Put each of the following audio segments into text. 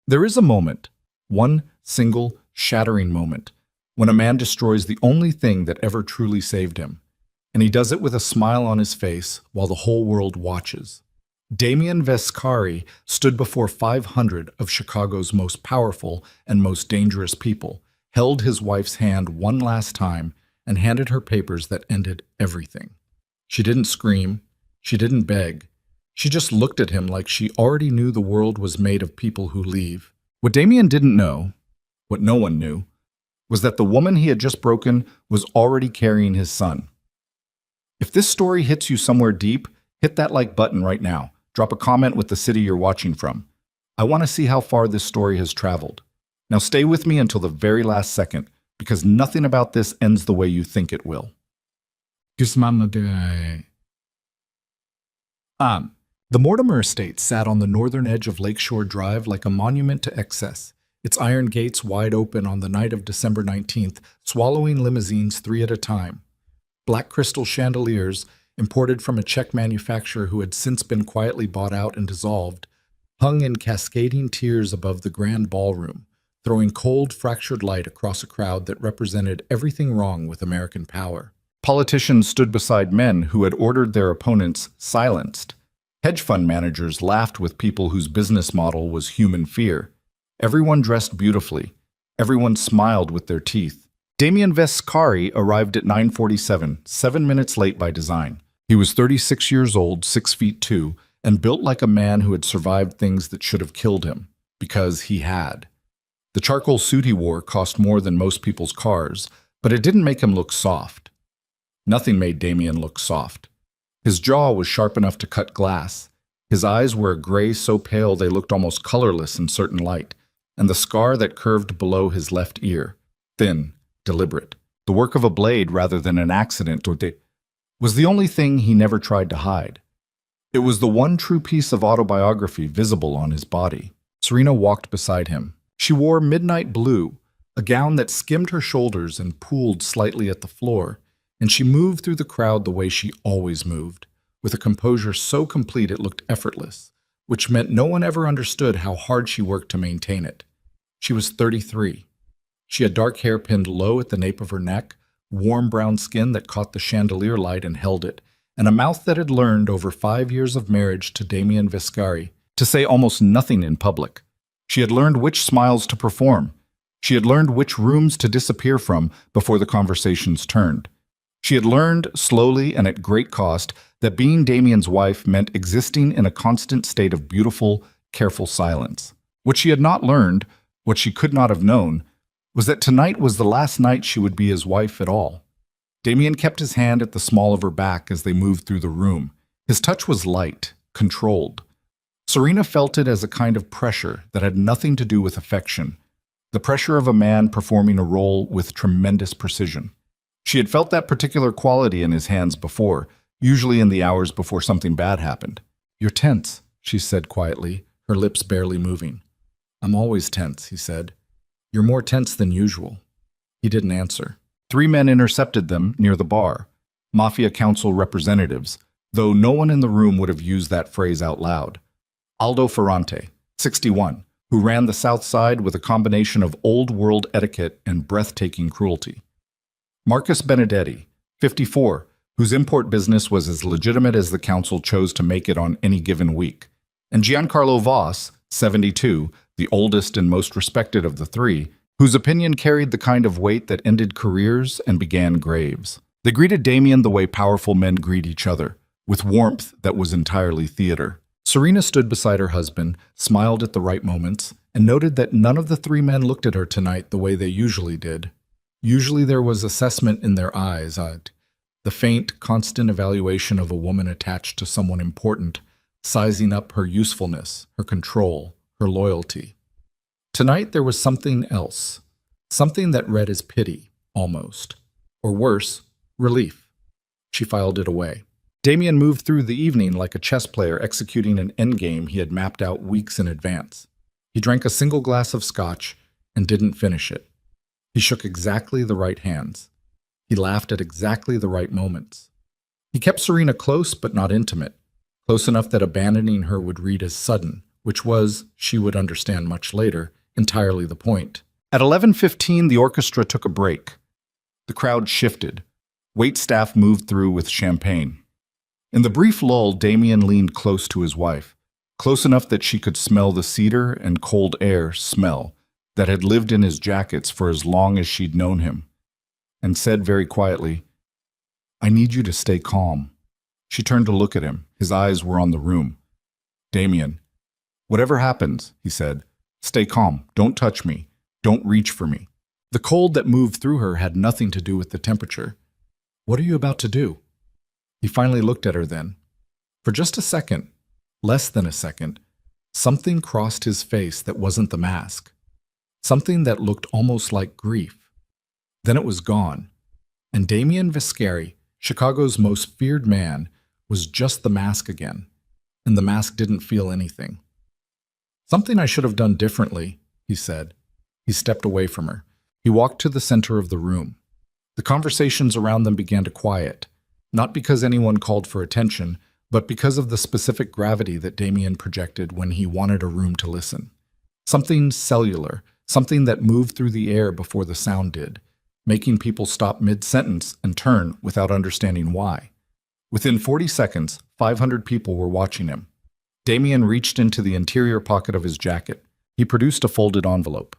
There is a moment, one single, shattering moment, when a man destroys the only thing that ever truly saved him, and he does it with a smile on his face while the whole world watches. Damien Vescari stood before 500 of Chicago's most powerful and most dangerous people, held his wife's hand one last time, and handed her papers that ended everything. She didn't scream. She didn't beg. She just looked at him like she already knew the world was made of people who leave. What Damien didn't know, what no one knew, was that the woman he had just broken was already carrying his son. If this story hits you somewhere deep, hit that like button right now. Drop a comment with the city you're watching from. I want to see how far this story has traveled. Now stay with me until the very last second, because nothing about this ends the way you think it will. The Mortimer estate sat on the northern edge of Lakeshore Drive like a monument to excess, its iron gates wide open on the night of December 19th, swallowing limousines 3 at a time. Black crystal chandeliers, imported from a Czech manufacturer who had since been quietly bought out and dissolved, hung in cascading tiers above the grand ballroom, throwing cold, fractured light across a crowd that represented everything wrong with American power. Politicians stood beside men who had ordered their opponents silenced. Hedge fund managers laughed with people whose business model was human fear. Everyone dressed beautifully. Everyone smiled with their teeth. Damien Vescari arrived at 9:47, 7 minutes late by design. He was 36 years old, 6 feet 2, and built like a man who had survived things that should have killed him, because he had. The charcoal suit he wore cost more than most people's cars, but it didn't make him look soft. Nothing made Damien look soft. His jaw was sharp enough to cut glass. His eyes were a gray so pale they looked almost colorless in certain light, and the scar that curved below his left ear, thin, deliberate, the work of a blade rather than an accident, was the only thing he never tried to hide. It was the one true piece of autobiography visible on his body. Serena walked beside him. She wore midnight blue, a gown that skimmed her shoulders and pooled slightly at the floor, and she moved through the crowd the way she always moved, with a composure so complete it looked effortless, which meant no one ever understood how hard she worked to maintain it. She was 33. She had dark hair pinned low at the nape of her neck, warm brown skin that caught the chandelier light and held it, and a mouth that had learned over 5 years of marriage to Damien Vescari to say almost nothing in public. She had learned which smiles to perform. She had learned which rooms to disappear from before the conversations turned. She had learned, slowly and at great cost, that being Damien's wife meant existing in a constant state of beautiful, careful silence. What she had not learned, what she could not have known, was that tonight was the last night she would be his wife at all. Damien kept his hand at the small of her back as they moved through the room. His touch was light, controlled. Serena felt it as a kind of pressure that had nothing to do with affection, the pressure of a man performing a role with tremendous precision. She had felt that particular quality in his hands before, usually in the hours before something bad happened. "You're tense," she said quietly, her lips barely moving. "I'm always tense," he said. "You're more tense than usual." He didn't answer. 3 men intercepted them near the bar, Mafia Council representatives, though no one in the room would have used that phrase out loud. Aldo Ferrante, 61, who ran the South Side with a combination of old-world etiquette and breathtaking cruelty. Marcus Benedetti, 54, whose import business was as legitimate as the council chose to make it on any given week. And Giancarlo Voss, 72, the oldest and most respected of the 3, whose opinion carried the kind of weight that ended careers and began graves. They greeted Damien the way powerful men greet each other, with warmth that was entirely theater. Serena stood beside her husband, smiled at the right moments, and noted that none of the 3 men looked at her tonight the way they usually did. Usually there was assessment in their eyes, the faint, constant evaluation of a woman attached to someone important, sizing up her usefulness, her control, her loyalty. Tonight there was something else, something that read as pity, almost. Or worse, relief. She filed it away. Damien moved through the evening like a chess player executing an endgame he had mapped out weeks in advance. He drank a single glass of scotch and didn't finish it. He shook exactly the right hands. He laughed at exactly the right moments. He kept Serena close but not intimate, close enough that abandoning her would read as sudden, which was, she would understand much later, entirely the point. At 11:15, the orchestra took a break. The crowd shifted. Waitstaff moved through with champagne. In the brief lull, Damien leaned close to his wife, close enough that she could smell the cedar and cold air smell that had lived in his jackets for as long as she'd known him, and said very quietly, "I need you to stay calm." She turned to look at him. His eyes were on the room. "Damien, whatever happens," he said, "stay calm. Don't touch me. Don't reach for me." The cold that moved through her had nothing to do with the temperature. "What are you about to do?" He finally looked at her then. For just a second, less than a second, something crossed his face that wasn't the mask. Something that looked almost like grief. Then it was gone. And Damien Viscari, Chicago's most feared man, was just the mask again. And the mask didn't feel anything. "Something I should have done differently," he said. He stepped away from her. He walked to the center of the room. The conversations around them began to quiet, not because anyone called for attention, but because of the specific gravity that Damien projected when he wanted a room to listen. Something cellular, something that moved through the air before the sound did, making people stop mid-sentence and turn without understanding why. Within 40 seconds, 500 people were watching him. Damien reached into the interior pocket of his jacket. He produced a folded envelope.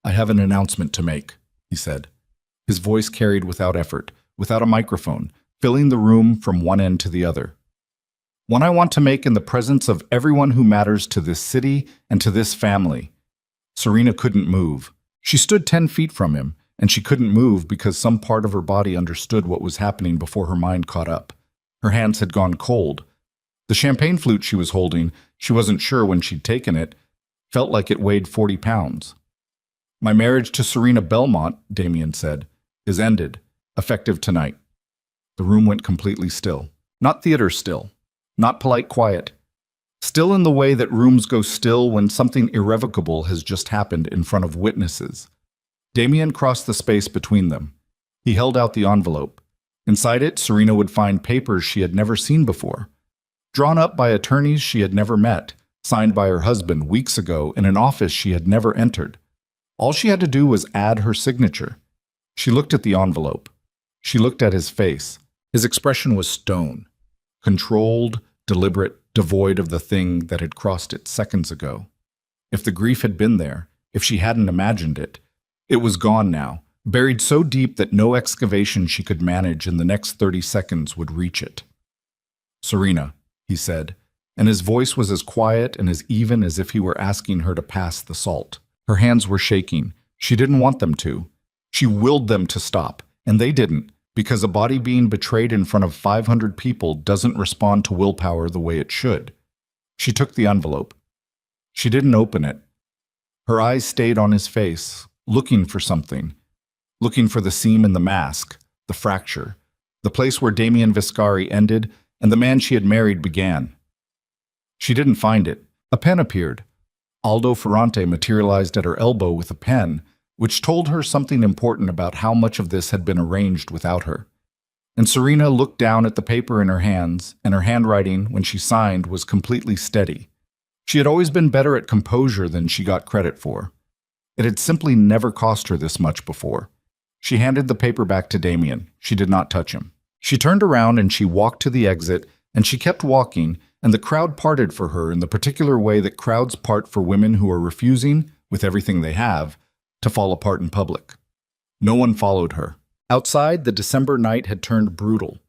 "I have an announcement to make," he said. His voice carried without effort, without a microphone, filling the room from one end to the other. "One I want to make in the presence of everyone who matters to this city and to this family." Serena couldn't move. She stood 10 feet from him, and she couldn't move because some part of her body understood what was happening before her mind caught up. Her hands had gone cold. The champagne flute she was holding, she wasn't sure when she'd taken it, felt like it weighed 40 pounds. "My marriage to Serena Belmont," Damien said, "is ended, effective tonight." The room went completely still. Not theater still. Not polite quiet. Still in the way that rooms go still when something irrevocable has just happened in front of witnesses. Damien crossed the space between them. He held out the envelope. Inside it, Serena would find papers she had never seen before, drawn up by attorneys she had never met, signed by her husband weeks ago in an office she had never entered. All she had to do was add her signature. She looked at the envelope. She looked at his face. His expression was stone. Controlled, deliberate, devoid of the thing that had crossed it seconds ago. If the grief had been there, if she hadn't imagined it, it was gone now, buried so deep that no excavation she could manage in the next 30 seconds would reach it. "Serena," he said, and his voice was as quiet and as even as if he were asking her to pass the salt. Her hands were shaking. She didn't want them to. She willed them to stop, and they didn't, because a body being betrayed in front of 500 people doesn't respond to willpower the way it should. She took the envelope. She didn't open it. Her eyes stayed on his face, looking for something, looking for the seam in the mask, the fracture, the place where Damien Viscari ended and the man she had married began. She didn't find it. A pen appeared. Aldo Ferrante materialized at her elbow with a pen, which told her something important about how much of this had been arranged without her. And Serena looked down at the paper in her hands, and her handwriting, when she signed, was completely steady. She had always been better at composure than she got credit for. It had simply never cost her this much before. She handed the paper back to Damien. She did not touch him. She turned around and she walked to the exit, and she kept walking, and the crowd parted for her in the particular way that crowds part for women who are refusing, with everything they have, to fall apart in public. No one followed her. Outside, the December night had turned brutal.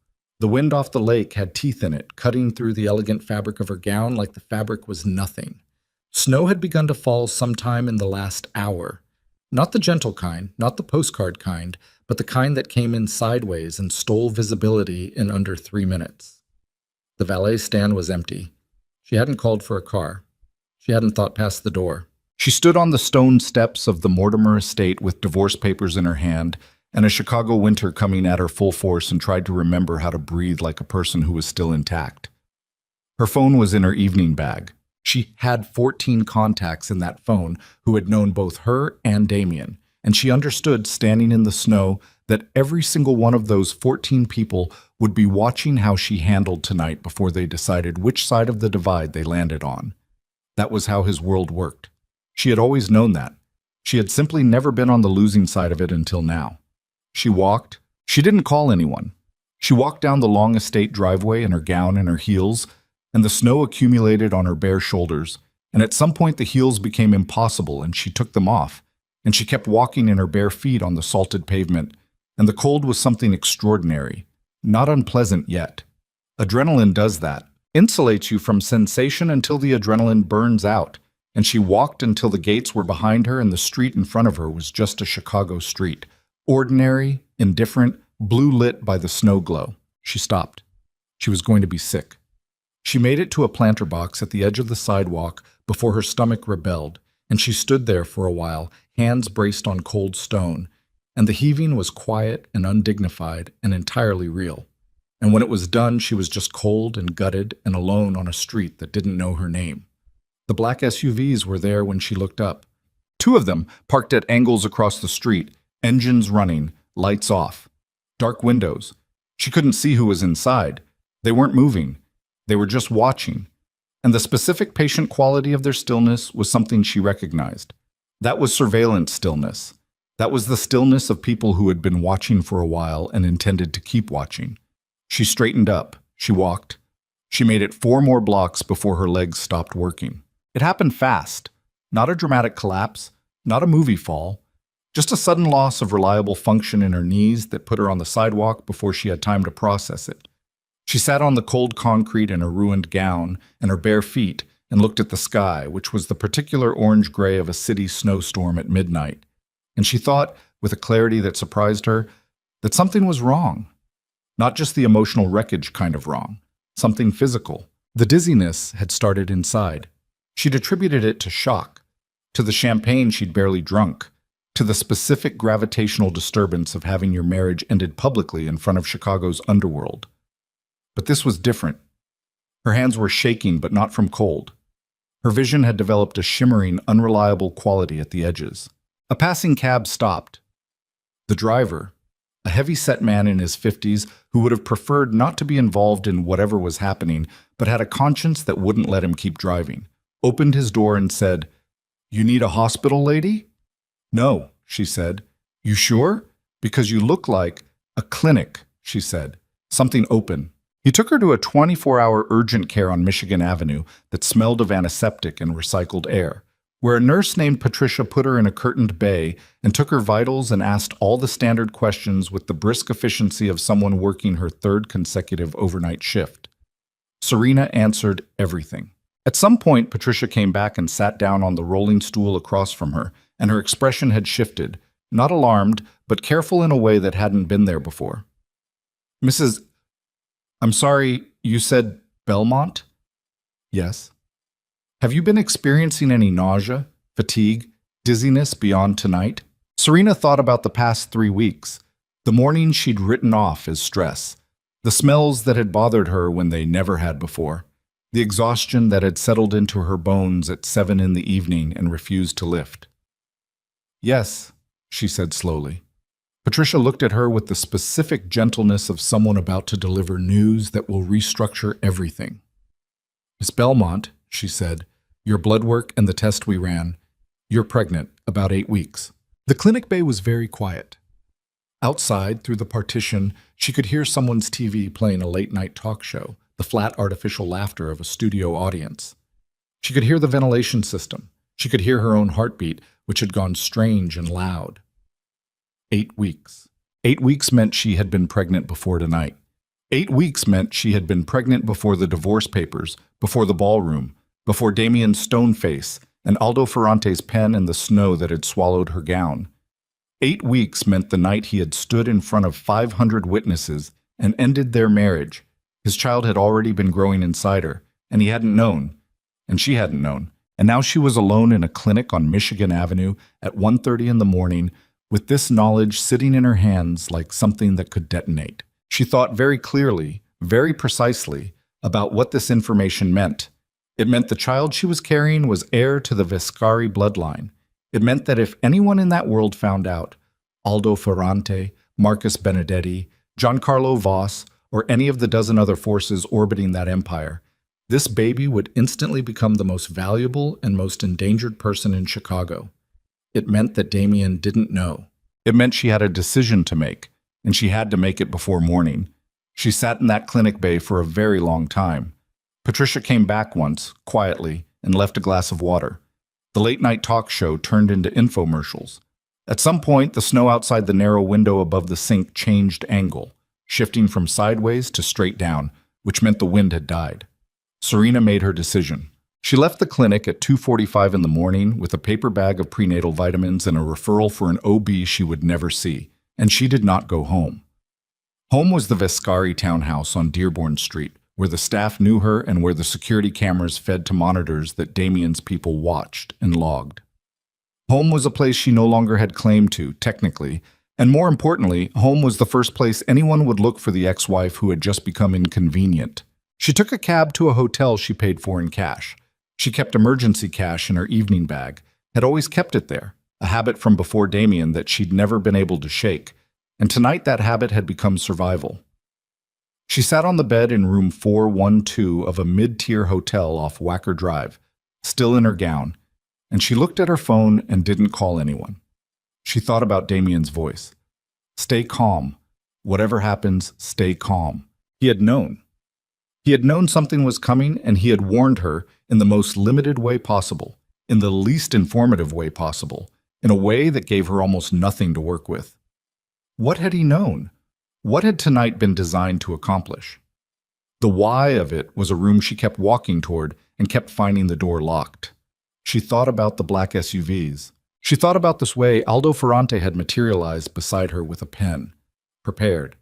The wind off the lake had teeth in it, cutting through the elegant fabric of her gown like the fabric was nothing. Snow had begun to fall sometime in the last hour. Not the gentle kind, not the postcard kind, but the kind that came in sideways and stole visibility in under 3 minutes. The valet stand was empty. She hadn't called for a car. She hadn't thought past the door. She stood on the stone steps of the Mortimer estate with divorce papers in her hand and a Chicago winter coming at her full force, and tried to remember how to breathe like a person who was still intact. Her phone was in her evening bag. She had 14 contacts in that phone who had known both her and Damien, and she understood, standing in the snow, that every single one of those 14 people would be watching how she handled tonight before they decided which side of the divide they landed on. That was how his world worked. She had always known that. She had simply never been on the losing side of it until now. She walked. She didn't call anyone. She walked down the long estate driveway in her gown and her heels, and the snow accumulated on her bare shoulders, and at some point the heels became impossible and she took them off, and she kept walking in her bare feet on the salted pavement, and the cold was something extraordinary, not unpleasant yet. Adrenaline does that, insulates you from sensation until the adrenaline burns out, and she walked until the gates were behind her and the street in front of her was just a Chicago street, ordinary, indifferent, blue lit by the snow glow. She stopped. She was going to be sick. She made it to a planter box at the edge of the sidewalk before her stomach rebelled, and she stood there for a while, hands braced on cold stone, and the heaving was quiet and undignified and entirely real. And when it was done, she was just cold and gutted and alone on a street that didn't know her name. The black SUVs were there when she looked up. Two of them parked at angles across the street, engines running, lights off. Dark windows. She couldn't see who was inside. They weren't moving. They were just watching. And the specific patient quality of their stillness was something she recognized. That was surveillance stillness. That was the stillness of people who had been watching for a while and intended to keep watching. She straightened up. She walked. She made it 4 more blocks before her legs stopped working. It happened fast. Not a dramatic collapse, not a movie fall, just a sudden loss of reliable function in her knees that put her on the sidewalk before she had time to process it. She sat on the cold concrete in her ruined gown and her bare feet and looked at the sky, which was the particular orange-gray of a city snowstorm at midnight. And she thought, with a clarity that surprised her, that something was wrong. Not just the emotional wreckage kind of wrong, something physical. The dizziness had started inside. She'd attributed it to shock, to the champagne she'd barely drunk, to the specific gravitational disturbance of having your marriage ended publicly in front of Chicago's underworld. But this was different. Her hands were shaking, but not from cold. Her vision had developed a shimmering, unreliable quality at the edges. A passing cab stopped. The driver, a heavy-set man in his 50s who would have preferred not to be involved in whatever was happening, but had a conscience that wouldn't let him keep driving, opened his door and said, "You need a hospital, lady?" "No," she said. "You sure? Because you look like a clinic," she said. "Something open." He took her to a 24-hour urgent care on Michigan Avenue that smelled of antiseptic and recycled air, where a nurse named Patricia put her in a curtained bay and took her vitals and asked all the standard questions with the brisk efficiency of someone working her 3rd consecutive overnight shift. Serena answered everything. At some point, Patricia came back and sat down on the rolling stool across from her, and her expression had shifted, not alarmed, but careful in a way that hadn't been there before. "Mrs. I'm sorry, you said Belmont?" "Yes." "Have you been experiencing any nausea, fatigue, dizziness beyond tonight?" Serena thought about the past 3 weeks, the mornings she'd written off as stress, the smells that had bothered her when they never had before, the exhaustion that had settled into her bones at 7 in the evening and refused to lift. "Yes," she said slowly. Patricia looked at her with the specific gentleness of someone about to deliver news that will restructure everything. "Miss Belmont," she said, "your blood work and the test we ran, you're pregnant, about 8 weeks." The clinic bay was very quiet. Outside, through the partition, she could hear someone's TV playing a late-night talk show, the flat artificial laughter of a studio audience. She could hear the ventilation system. She could hear her own heartbeat, which had gone strange and loud. 8 weeks. 8 weeks meant she had been pregnant before tonight. 8 weeks meant she had been pregnant before the divorce papers, before the ballroom, before Damien's stone face, and Aldo Ferrante's pen and the snow that had swallowed her gown. 8 weeks meant the night he had stood in front of 500 witnesses and ended their marriage. His child had already been growing inside her, and he hadn't known, and she hadn't known. And now she was alone in a clinic on Michigan Avenue at 1:30 in the morning, with this knowledge sitting in her hands like something that could detonate. She thought very clearly, very precisely, about what this information meant. It meant the child she was carrying was heir to the Vescari bloodline. It meant that if anyone in that world found out, Aldo Ferrante, Marcus Benedetti, Giancarlo Voss, or any of the dozen other forces orbiting that empire, This baby would instantly become the most valuable and most endangered person in Chicago. It meant that Damien didn't know. It meant she had a decision to make, and she had to make it before morning. She sat in that clinic bay for a very long time. Patricia came back once, quietly, and left a glass of water. The late-night talk show turned into infomercials. At some point, the snow outside the narrow window above the sink changed angle, shifting from sideways to straight down, which meant the wind had died. Serena made her decision. She left the clinic at 2:45 in the morning with a paper bag of prenatal vitamins and a referral for an OB she would never see, and she did not go home. Home was the Vescari townhouse on Dearborn Street, where the staff knew her and where the security cameras fed to monitors that Damien's people watched and logged. Home was a place she no longer had claim to, technically, and more importantly, home was the first place anyone would look for the ex-wife who had just become inconvenient. She took a cab to a hotel she paid for in cash. She kept emergency cash in her evening bag, had always kept it there, a habit from before Damien that she'd never been able to shake, and tonight that habit had become survival. She sat on the bed in room 412 of a mid-tier hotel off Wacker Drive, still in her gown, and she looked at her phone and didn't call anyone. She thought about Damien's voice. Stay calm. Whatever happens, stay calm. He had known. He had known something was coming, and he had warned her in the most limited way possible, in the least informative way possible, in a way that gave her almost nothing to work with. What had he known? What had tonight been designed to accomplish? The why of it was a room she kept walking toward and kept finding the door locked. She thought about the black SUVs. She thought about this way Aldo Ferrante had materialized beside her with a pen, prepared,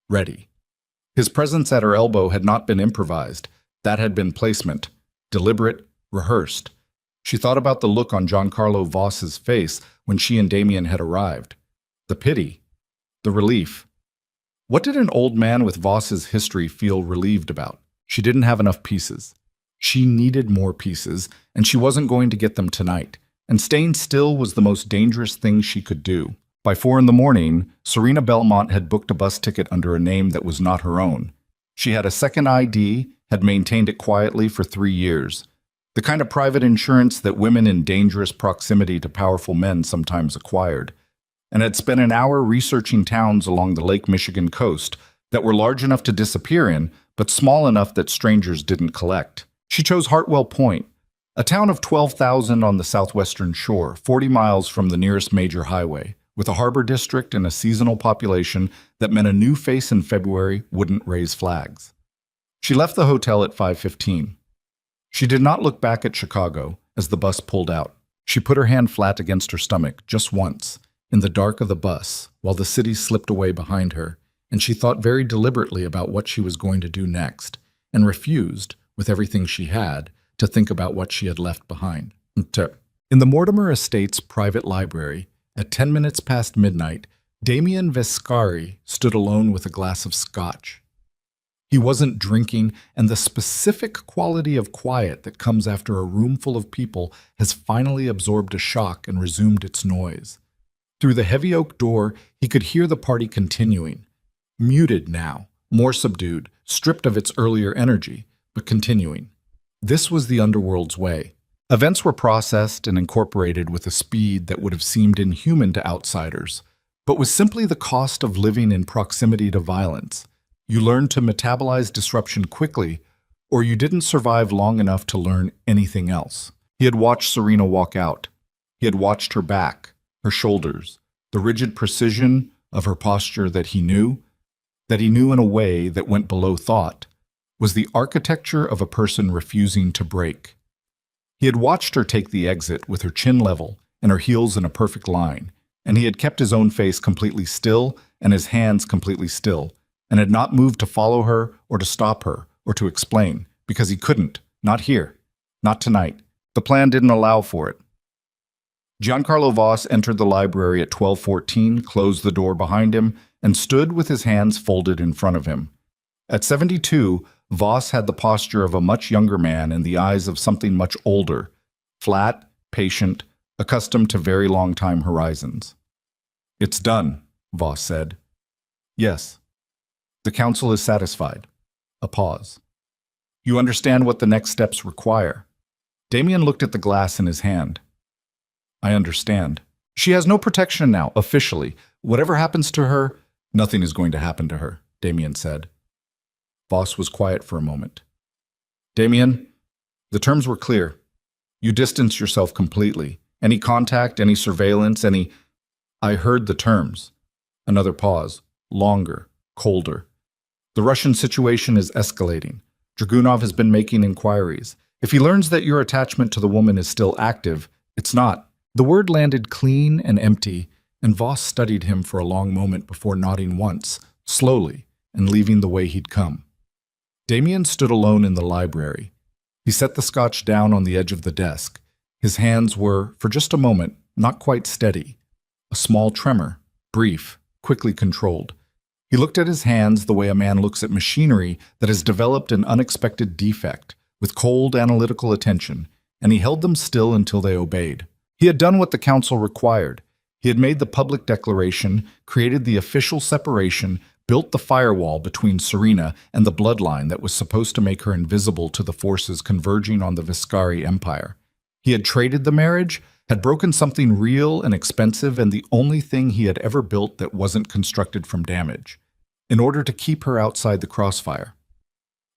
ready. His presence at her elbow had not been improvised. That had been placement, deliberate, rehearsed. She thought about the look on Giancarlo Voss's face when she and Damien had arrived. The pity, the relief. What did an old man with Voss's history feel relieved about? She didn't have enough pieces. She needed more pieces, and she wasn't going to get them tonight. And staying still was the most dangerous thing she could do. By 4 in the morning, Serena Belmont had booked a bus ticket under a name that was not her own. She had a second ID, had maintained it quietly for 3 years. The kind of private insurance that women in dangerous proximity to powerful men sometimes acquired. And had spent an hour researching towns along the Lake Michigan coast that were large enough to disappear in, but small enough that strangers didn't collect. She chose Hartwell Point, a town of 12,000 on the southwestern shore, 40 miles from the nearest major highway, with a harbor district and a seasonal population that meant a new face in February wouldn't raise flags. She left the hotel at 5:15. She did not look back at Chicago as the bus pulled out. She put her hand flat against her stomach just once, in the dark of the bus, while the city slipped away behind her, and she thought very deliberately about what she was going to do next, and refused, with everything she had, to think about what she had left behind. In the Mortimer Estates private library, at 10 minutes past midnight, Damien Vescari stood alone with a glass of scotch. He wasn't drinking, and the specific quality of quiet that comes after a room full of people has finally absorbed a shock and resumed its noise. Through the heavy oak door, he could hear the party continuing. Muted now, more subdued, stripped of its earlier energy, but continuing. This was the underworld's way. Events were processed and incorporated with a speed that would have seemed inhuman to outsiders, but was simply the cost of living in proximity to violence. You learned to metabolize disruption quickly, or you didn't survive long enough to learn anything else. He had watched Serena walk out. He had watched her back, her shoulders, the rigid precision of her posture that he knew in a way that went below thought, was the architecture of a person refusing to break. He had watched her take the exit with her chin level and her heels in a perfect line, and he had kept his own face completely still and his hands completely still, and had not moved to follow her or to stop her or to explain, because he couldn't, not here, not tonight. The plan didn't allow for it. Giancarlo Voss entered the library at 12:14, closed the door behind him, and stood with his hands folded in front of him. At 72, Voss had the posture of a much younger man and the eyes of something much older, flat, patient, accustomed to very long time horizons. "It's done," Voss said. "Yes." "The council is satisfied." A pause. You understand what the next steps require. Damien looked at the glass in his hand. I understand. She has no protection now, officially. Whatever happens to her, nothing is going to happen to her, Damien said. Voss was quiet for a moment. Damien, the terms were clear. You distance yourself completely. Any contact, any surveillance, any... I heard the terms. Another pause. Longer. Colder. The Russian situation is escalating. Dragunov has been making inquiries. If he learns that your attachment to the woman is still active, it's not. The word landed clean and empty, and Voss studied him for a long moment before nodding once, slowly, and leaving the way he'd come. Damien stood alone in the library. He set the scotch down on the edge of the desk. His hands were, for just a moment, not quite steady. A small tremor, brief, quickly controlled. He looked at his hands the way a man looks at machinery that has developed an unexpected defect, with cold, analytical attention, and he held them still until they obeyed. He had done what the council required. He had made the public declaration, created the official separation, built the firewall between Serena and the bloodline that was supposed to make her invisible to the forces converging on the Viscari Empire. He had traded the marriage, had broken something real and expensive and the only thing he had ever built that wasn't constructed from damage, in order to keep her outside the crossfire.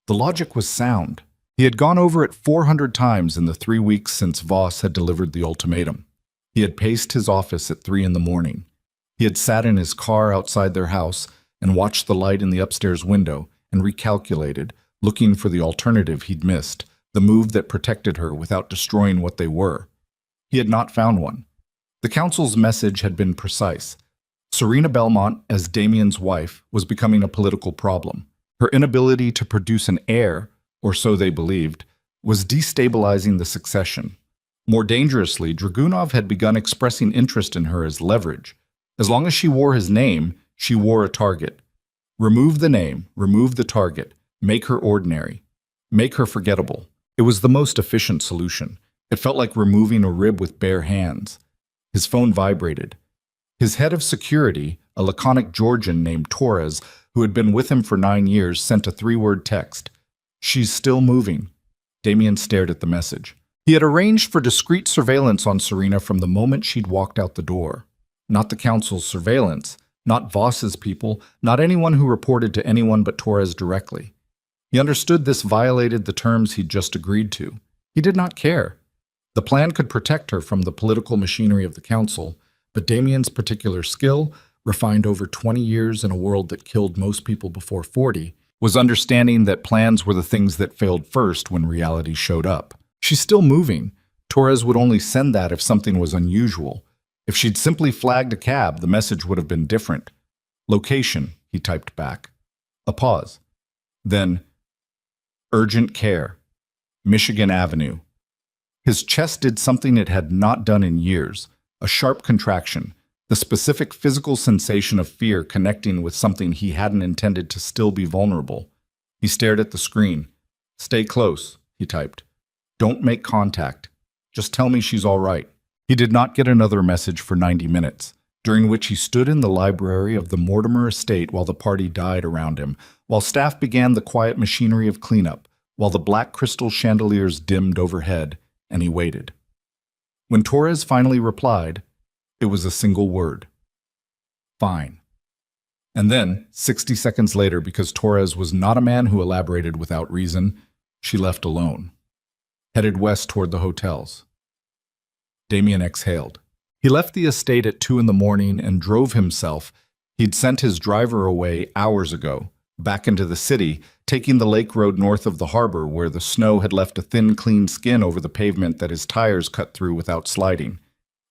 The logic was sound. He had gone over it 400 times in the 3 weeks since Voss had delivered the ultimatum. He had paced his office at 3 a.m. He had sat in his car outside their house and watched the light in the upstairs window and recalculated, looking for the alternative he'd missed, the move that protected her without destroying what they were. He had not found one. The council's message had been precise. Serena Belmont, as Damien's wife, was becoming a political problem. Her inability to produce an heir, or so they believed, was destabilizing the succession. More dangerously, Dragunov had begun expressing interest in her as leverage. As long as she wore his name, she wore a target. Remove the name, remove the target, make her ordinary, make her forgettable. It was the most efficient solution. It felt like removing a rib with bare hands. His phone vibrated. His head of security, a laconic Georgian named Torres, who had been with him for 9 years, sent a 3-word text. She's still moving. Damien stared at the message. He had arranged for discreet surveillance on Serena from the moment she'd walked out the door. Not the council's surveillance, not Voss's people, not anyone who reported to anyone but Torres directly. He understood this violated the terms he'd just agreed to. He did not care. The plan could protect her from the political machinery of the council, but Damien's particular skill, refined over 20 years in a world that killed most people before 40, was understanding that plans were the things that failed first when reality showed up. She's still moving. Torres would only send that if something was unusual. If she'd simply flagged a cab, the message would have been different. Location, he typed back. A pause. Then, urgent care. Michigan Avenue. His chest did something it had not done in years, a sharp contraction, the specific physical sensation of fear connecting with something he hadn't intended to still be vulnerable. He stared at the screen. Stay close, he typed. Don't make contact. Just tell me she's all right. He did not get another message for 90 minutes, during which he stood in the library of the Mortimer estate while the party died around him, while staff began the quiet machinery of cleanup, while the black crystal chandeliers dimmed overhead, and he waited. When Torres finally replied, it was a single word. Fine. And then, 60 seconds later, because Torres was not a man who elaborated without reason, she left alone, headed west toward the hotels. Damien exhaled. He left the estate at 2 a.m. and drove himself. He'd sent his driver away hours ago, back into the city, taking the lake road north of the harbor where the snow had left a thin, clean skin over the pavement that his tires cut through without sliding.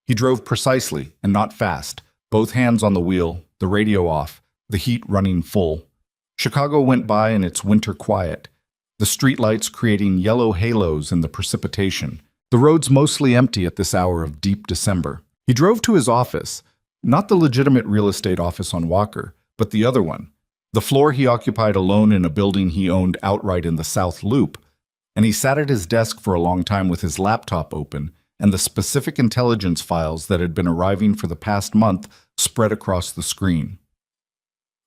He drove precisely and not fast, both hands on the wheel, the radio off, the heat running full. Chicago went by in its winter quiet, the streetlights creating yellow halos in the precipitation, the roads mostly empty at this hour of deep December. He drove to his office, not the legitimate real estate office on Walker, but the other one, the floor he occupied alone in a building he owned outright in the South Loop, and he sat at his desk for a long time with his laptop open and the specific intelligence files that had been arriving for the past month spread across the screen.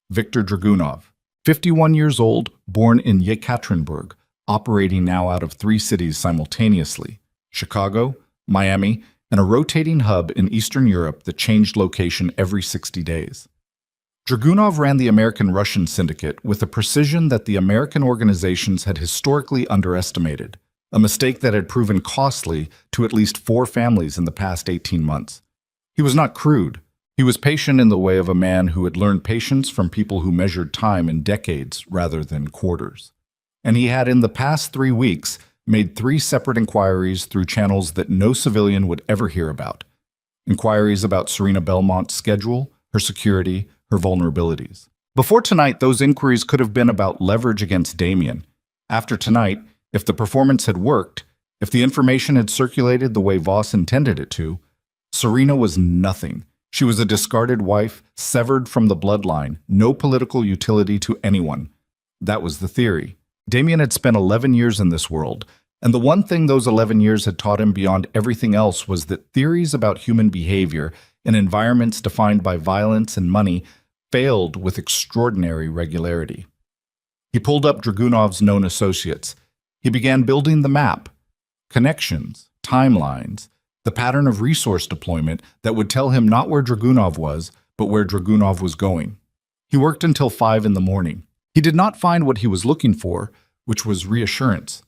Viktor Dragunov, 51 years old, born in Yekaterinburg, operating now out of 3 cities simultaneously: Chicago, Miami, and a rotating hub in Eastern Europe that changed location every 60 days. Dragunov ran the American-Russian syndicate with a precision that the American organizations had historically underestimated, a mistake that had proven costly to at least 4 families in the past 18 months. He was not crude. He was patient in the way of a man who had learned patience from people who measured time in decades rather than quarters. And he had, in the past 3 weeks, made 3 separate inquiries through channels that no civilian would ever hear about. Inquiries about Serena Belmont's schedule, her security, her vulnerabilities. Before tonight, those inquiries could have been about leverage against Damien. After tonight, if the performance had worked, if the information had circulated the way Voss intended it to, Serena was nothing. She was a discarded wife, severed from the bloodline, no political utility to anyone. That was the theory. Damien had spent 11 years in this world, and the one thing those 11 years had taught him beyond everything else was that theories about human behavior in environments defined by violence and money failed with extraordinary regularity. He pulled up Dragunov's known associates. He began building the map, connections, timelines, the pattern of resource deployment that would tell him not where Dragunov was, but where Dragunov was going. He worked until 5 in the morning. He did not find what he was looking for, which was reassurance.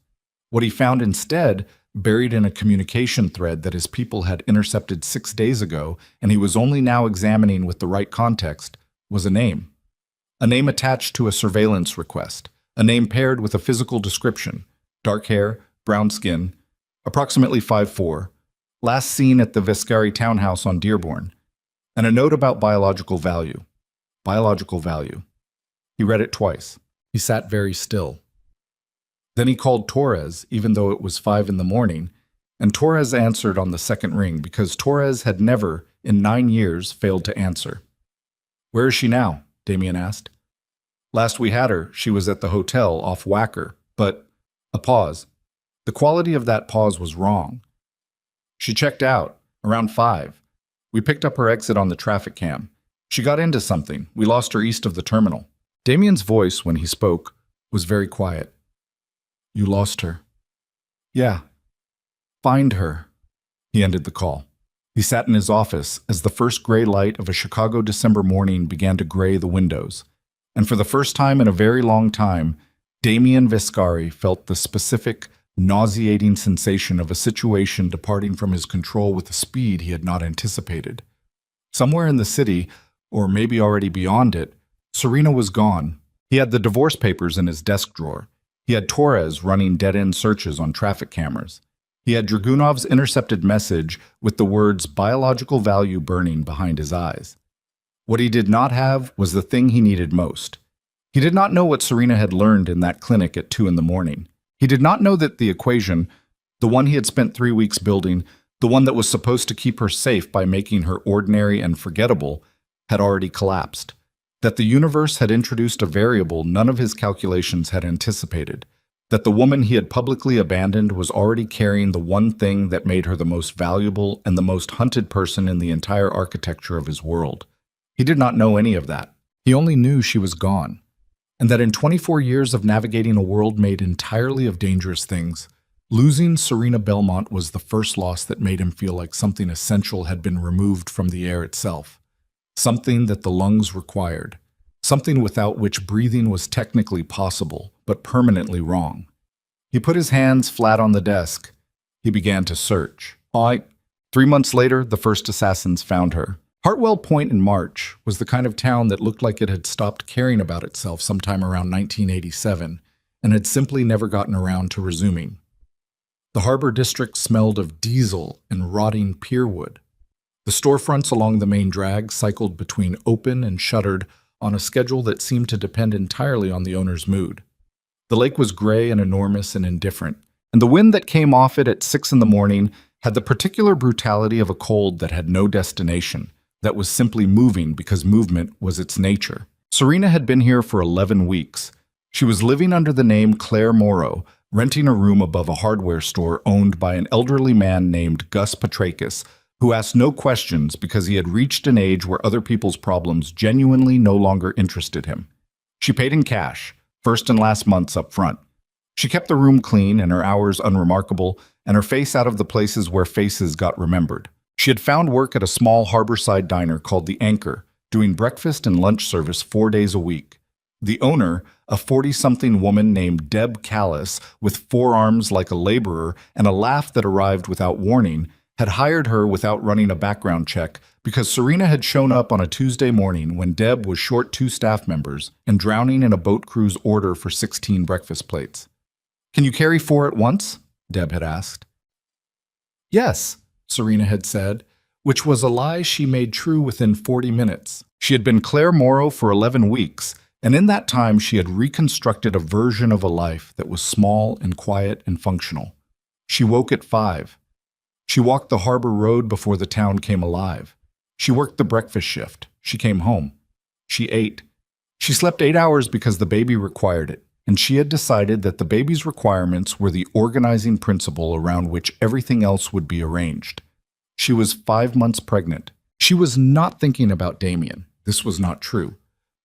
What he found instead, buried in a communication thread that his people had intercepted 6 days ago, and he was only now examining with the right context, was a name. A name attached to a surveillance request, a name paired with a physical description: dark hair, brown skin, approximately 5'4", last seen at the Vescari townhouse on Dearborn, and a note about biological value. Biological value. He read it twice. He sat very still. Then he called Torres, even though it was 5 in the morning, and Torres answered on the second ring because Torres had never, in 9 years, failed to answer. "Where is she now?" Damien asked. "Last we had her, she was at the hotel off Wacker, but—" A pause. The quality of that pause was wrong. "She checked out, around 5. We picked up her exit on the traffic cam. She got into something. We lost her east of the terminal." Damien's voice, when he spoke, was very quiet. "You lost her?" "Yeah. Find her." He ended the call. He sat in his office as the first gray light of a Chicago December morning began to gray the windows. And for the first time in a very long time, Damien Vescari felt the specific, nauseating sensation of a situation departing from his control with a speed he had not anticipated. Somewhere in the city, or maybe already beyond it, Serena was gone. He had the divorce papers in his desk drawer. He had Torres running dead-end searches on traffic cameras. He had Dragunov's intercepted message with the words biological value burning behind his eyes. What he did not have was the thing he needed most. He did not know what Serena had learned in that clinic at 2 in the morning. He did not know that the equation, the one he had spent 3 weeks building, the one that was supposed to keep her safe by making her ordinary and forgettable, had already collapsed. That the universe had introduced a variable none of his calculations had anticipated. That the woman he had publicly abandoned was already carrying the one thing that made her the most valuable and the most hunted person in the entire architecture of his world. He did not know any of that. He only knew she was gone. And that in 24 years of navigating a world made entirely of dangerous things, losing Serena Belmont was the first loss that made him feel like something essential had been removed from the air itself. Something that the lungs required. Something without which breathing was technically possible, but permanently wrong. He put his hands flat on the desk. He began to search. 3 months later, the first assassins found her. Hartwell Point in March was the kind of town that looked like it had stopped caring about itself sometime around 1987 and had simply never gotten around to resuming. The harbor district smelled of diesel and rotting pier wood. The storefronts along the main drag cycled between open and shuttered on a schedule that seemed to depend entirely on the owner's mood. The lake was gray and enormous and indifferent, and the wind that came off it at 6 in the morning had the particular brutality of a cold that had no destination, that was simply moving because movement was its nature. Serena had been here for 11 weeks. She was living under the name Claire Morrow, renting a room above a hardware store owned by an elderly man named Gus Petrakis, who asked no questions because he had reached an age where other people's problems genuinely no longer interested him. She paid in cash, first and last months up front. She kept the room clean and her hours unremarkable, and her face out of the places where faces got remembered. She had found work at a small harborside diner called the Anchor, doing breakfast and lunch service 4 days a week. The owner, a 40-something woman named Deb Callis, with forearms like a laborer and a laugh that arrived without warning, had hired her without running a background check because Serena had shown up on a Tuesday morning when Deb was short 2 staff members and drowning in a boat crew's order for 16 breakfast plates. "Can you carry 4 at once?" Deb had asked. "Yes," Serena had said, which was a lie she made true within 40 minutes. She had been Claire Morrow for 11 weeks, and in that time she had reconstructed a version of a life that was small and quiet and functional. She woke at 5. She walked the harbor road before the town came alive. She worked the breakfast shift. She came home. She ate. She slept 8 hours because the baby required it, and she had decided that the baby's requirements were the organizing principle around which everything else would be arranged. She was 5 months pregnant. She was not thinking about Damien. This was not true.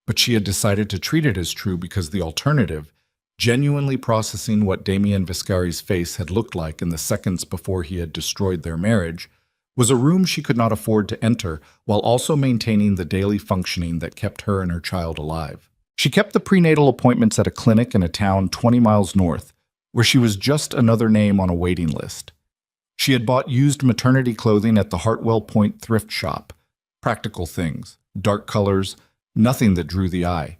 But she had decided to treat it as true because the alternative, genuinely processing what Damien Viscari's face had looked like in the seconds before he had destroyed their marriage, was a room she could not afford to enter while also maintaining the daily functioning that kept her and her child alive. She kept the prenatal appointments at a clinic in a town 20 miles north, where she was just another name on a waiting list. She had bought used maternity clothing at the Hartwell Point thrift shop. Practical things, dark colors, nothing that drew the eye.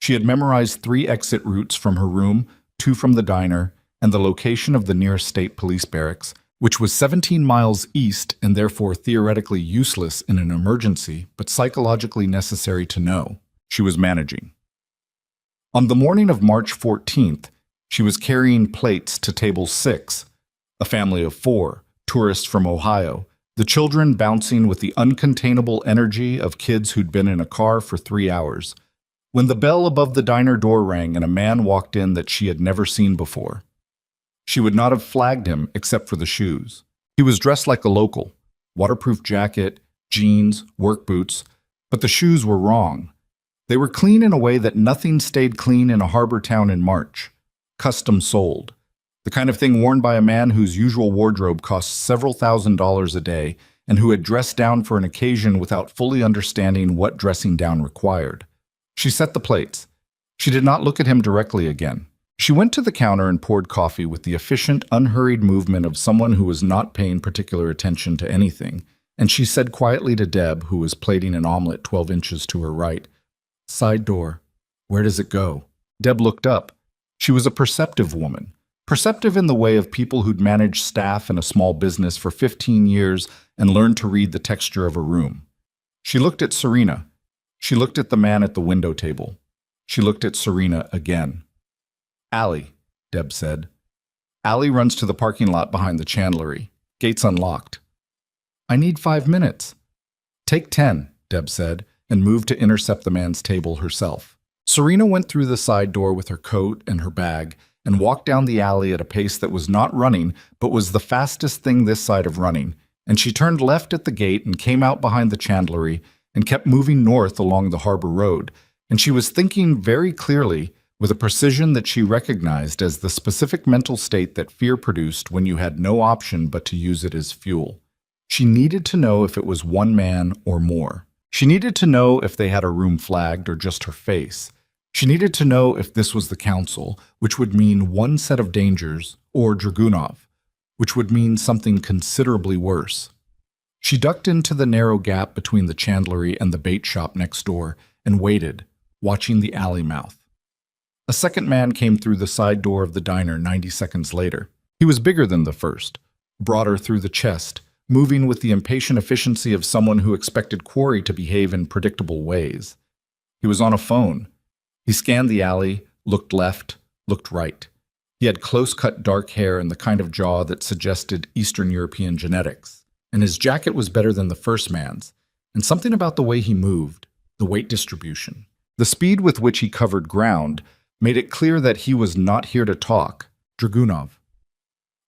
She had memorized 3 exit routes from her room, 2 from the diner, and the location of the nearest state police barracks, which was 17 miles east and therefore theoretically useless in an emergency, but psychologically necessary to know. She was managing. On the morning of March 14th, she was carrying plates to table 6, a family of 4, tourists from Ohio, the children bouncing with the uncontainable energy of kids who'd been in a car for 3 hours, when the bell above the diner door rang and a man walked in that she had never seen before. She would not have flagged him except for the shoes. He was dressed like a local, waterproof jacket, jeans, work boots, but the shoes were wrong. They were clean in a way that nothing stayed clean in a harbor town in March. Custom soled. The kind of thing worn by a man whose usual wardrobe cost several $1,000s a day and who had dressed down for an occasion without fully understanding what dressing down required. She set the plates. She did not look at him directly again. She went to the counter and poured coffee with the efficient, unhurried movement of someone who was not paying particular attention to anything, and she said quietly to Deb, who was plating an omelet 12 inches to her right, "Side door. Where does it go?" Deb looked up. She was a perceptive woman. Perceptive in the way of people who'd managed staff in a small business for 15 years and learned to read the texture of a room. She looked at Serena. She looked at the man at the window table. She looked at Serena again. "Allie," Deb said. "Allie runs to the parking lot behind the chandlery. Gates unlocked." "I need 5 minutes." "Take 10, Deb said, and moved to intercept the man's table herself. Serena went through the side door with her coat and her bag and walked down the alley at a pace that was not running, but was the fastest thing this side of running, and she turned left at the gate and came out behind the chandlery and kept moving north along the harbor road, and she was thinking very clearly, with a precision that she recognized as the specific mental state that fear produced when you had no option but to use it as fuel. She needed to know if it was one man or more. She needed to know if they had a room flagged or just her face. She needed to know if this was the council, which would mean one set of dangers, or Dragunov, which would mean something considerably worse. She ducked into the narrow gap between the chandlery and the bait shop next door and waited, watching the alley mouth. A second man came through the side door of the diner 90 seconds later. He was bigger than the first, broader through the chest, moving with the impatient efficiency of someone who expected quarry to behave in predictable ways. He was on a phone. He scanned the alley, looked left, looked right. He had close-cut dark hair and the kind of jaw that suggested Eastern European genetics, and his jacket was better than the first man's, and something about the way he moved, the weight distribution, the speed with which he covered ground, made it clear that he was not here to talk. Dragunov.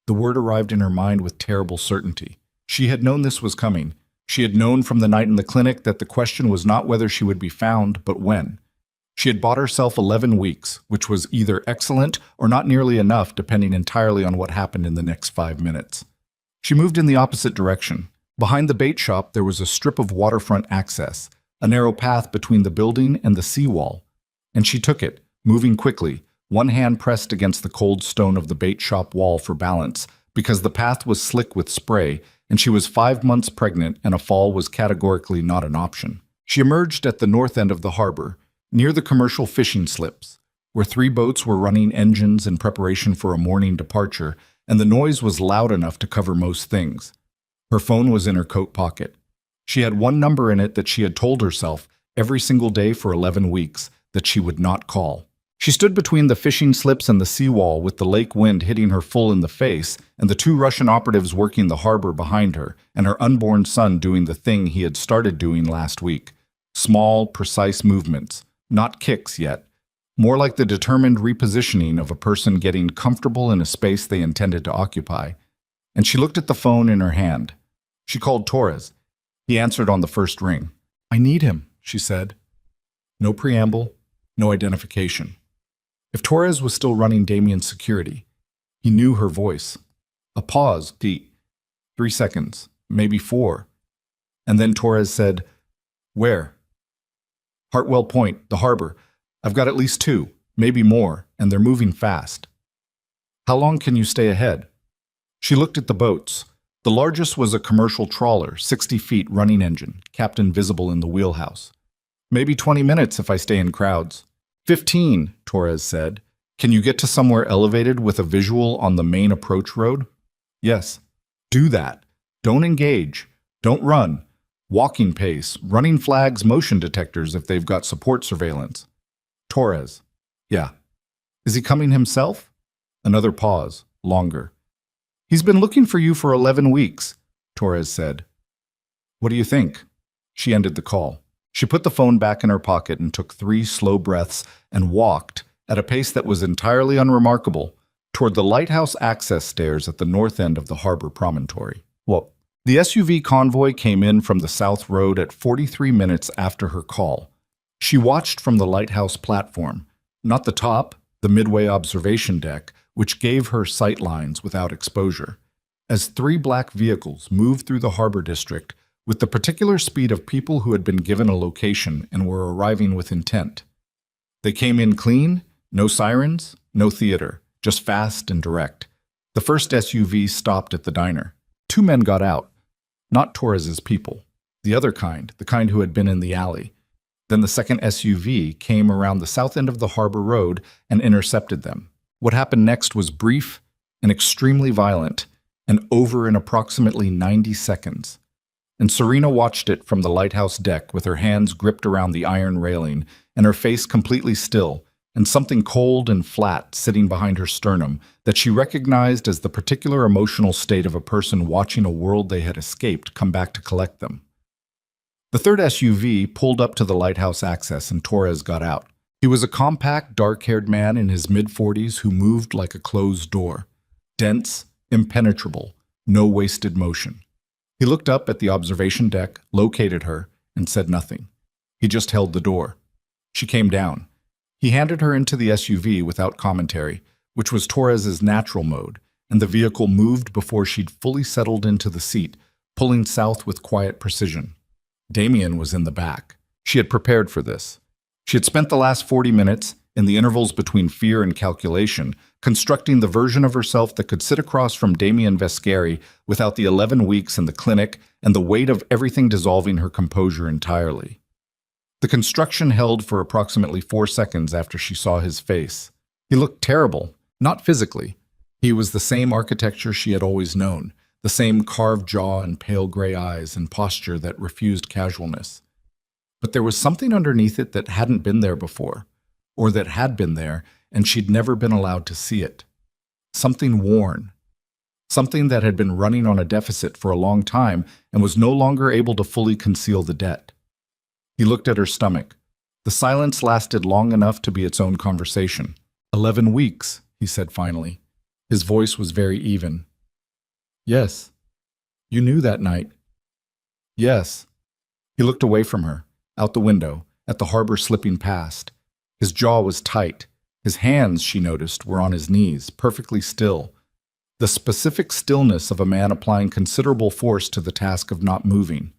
The word arrived in her mind with terrible certainty. She had known this was coming. She had known from the night in the clinic that the question was not whether she would be found, but when. She had bought herself 11 weeks, which was either excellent or not nearly enough, depending entirely on what happened in the next 5 minutes. She moved in the opposite direction. Behind the bait shop, there was a strip of waterfront access, a narrow path between the building and the seawall. And she took it, moving quickly, one hand pressed against the cold stone of the bait shop wall for balance, because the path was slick with spray, and she was 5 months pregnant and a fall was categorically not an option. She emerged at the north end of the harbor, near the commercial fishing slips, where 3 boats were running engines in preparation for a morning departure, and the noise was loud enough to cover most things. Her phone was in her coat pocket. She had one number in it that she had told herself every single day for 11 weeks that she would not call. She stood between the fishing slips and the seawall with the lake wind hitting her full in the face and the 2 Russian operatives working the harbor behind her and her unborn son doing the thing he had started doing last week. Small, precise movements, not kicks yet, more like the determined repositioning of a person getting comfortable in a space they intended to occupy. And she looked at the phone in her hand. She called Torres. He answered on the first ring. "I need him," she said. No preamble, no identification. If Torres was still running Damien's security, he knew her voice. A pause, 3 seconds, maybe 4. And then Torres said, "Where?" "Hartwell Point, the harbor. I've got at least 2, maybe more, and they're moving fast." "How long can you stay ahead?" She looked at the boats. The largest was a commercial trawler, 60 feet, running engine, captain visible in the wheelhouse. "Maybe 20 minutes if I stay in crowds." 15, Torres said. "Can you get to somewhere elevated with a visual on the main approach road?" "Yes." "Do that. Don't engage. Don't run. Walking pace, running flags, motion detectors if they've got support surveillance." Torres. "Yeah." "Is he coming himself?" Another pause, longer. "He's been looking for you for 11 weeks, Torres said. "What do you think?" She ended the call. She put the phone back in her pocket and took 3 slow breaths and walked, at a pace that was entirely unremarkable, toward the lighthouse access stairs at the north end of the harbor promontory. Well, the SUV convoy came in from the South Road at 43 minutes after her call. She watched from the lighthouse platform, not the top, the midway observation deck, which gave her sight lines without exposure, as 3 black vehicles moved through the harbor district with the particular speed of people who had been given a location and were arriving with intent. They came in clean, no sirens, no theater, just fast and direct. The first SUV stopped at the diner. 2 men got out, not Torres's people, the other kind, the kind who had been in the alley. Then the second SUV came around the south end of the harbor road and intercepted them. What happened next was brief and extremely violent, and over in approximately 90 seconds. And Serena watched it from the lighthouse deck with her hands gripped around the iron railing and her face completely still, and something cold and flat sitting behind her sternum that she recognized as the particular emotional state of a person watching a world they had escaped come back to collect them. The third SUV pulled up to the lighthouse access and Torres got out. He was a compact, dark-haired man in his mid-40s who moved like a closed door. Dense, impenetrable, no wasted motion. He looked up at the observation deck, located her, and said nothing. He just held the door. She came down. He handed her into the SUV without commentary, which was Torres's natural mode, and the vehicle moved before she'd fully settled into the seat, pulling south with quiet precision. Damien was in the back. She had prepared for this. She had spent the last 40 minutes, in the intervals between fear and calculation, constructing the version of herself that could sit across from Damien Vescari without the 11 weeks in the clinic and the weight of everything dissolving her composure entirely. The construction held for approximately 4 seconds after she saw his face. He looked terrible, not physically. He was the same architecture she had always known, the same carved jaw and pale gray eyes and posture that refused casualness. But there was something underneath it that hadn't been there before, or that had been there and she'd never been allowed to see it. Something worn. Something that had been running on a deficit for a long time and was no longer able to fully conceal the debt. He looked at her stomach. The silence lasted long enough to be its own conversation. 11 weeks, he said finally. His voice was very even. "Yes. You knew that night." "Yes." He looked away from her, out the window, at the harbor slipping past. His jaw was tight. His hands, she noticed, were on his knees, perfectly still. The specific stillness of a man applying considerable force to the task of not moving.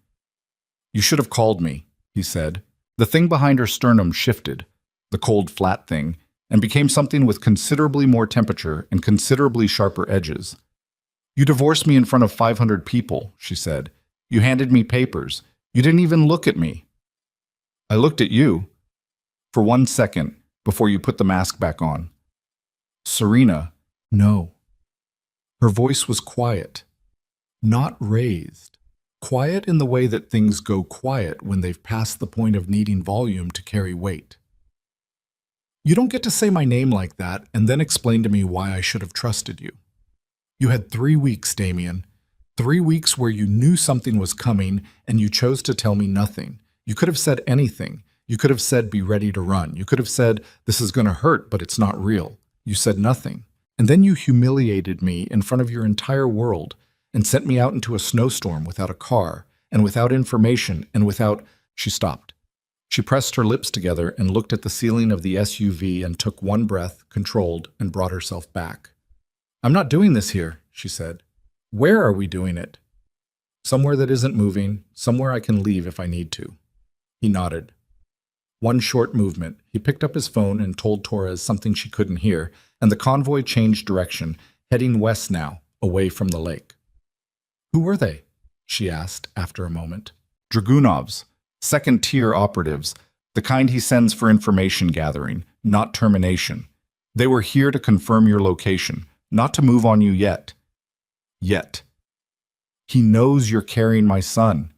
"You should have called me," he said. The thing behind her sternum shifted, the cold, flat thing, and became something with considerably more temperature and considerably sharper edges. "You divorced me in front of 500 people," she said. "You handed me papers. You didn't even look at me." "I looked at you. For 1 second, before you put the mask back on." "Serena, no." Her voice was quiet, not raised. Quiet in the way that things go quiet when they've passed the point of needing volume to carry weight. "You don't get to say my name like that and then explain to me why I should have trusted you. You had 3 weeks, Damien. 3 weeks where you knew something was coming and you chose to tell me nothing. You could have said anything. You could have said, be ready to run. You could have said, this is going to hurt, but it's not real. You said nothing. And then you humiliated me in front of your entire world and sent me out into a snowstorm without a car and without information and without—" She stopped. She pressed her lips together and looked at the ceiling of the SUV and took one breath, controlled, and brought herself back. "I'm not doing this here," she said. "Where are we doing it?" "Somewhere that isn't moving, somewhere I can leave if I need to." He nodded. One short movement. He picked up his phone and told Torres something she couldn't hear, and the convoy changed direction, heading west now, away from the lake. "Who were they?" she asked after a moment. "Dragunovs, second-tier operatives, the kind he sends for information gathering, not termination. They were here to confirm your location, not to move on you yet." "Yet." "He knows you're carrying my son."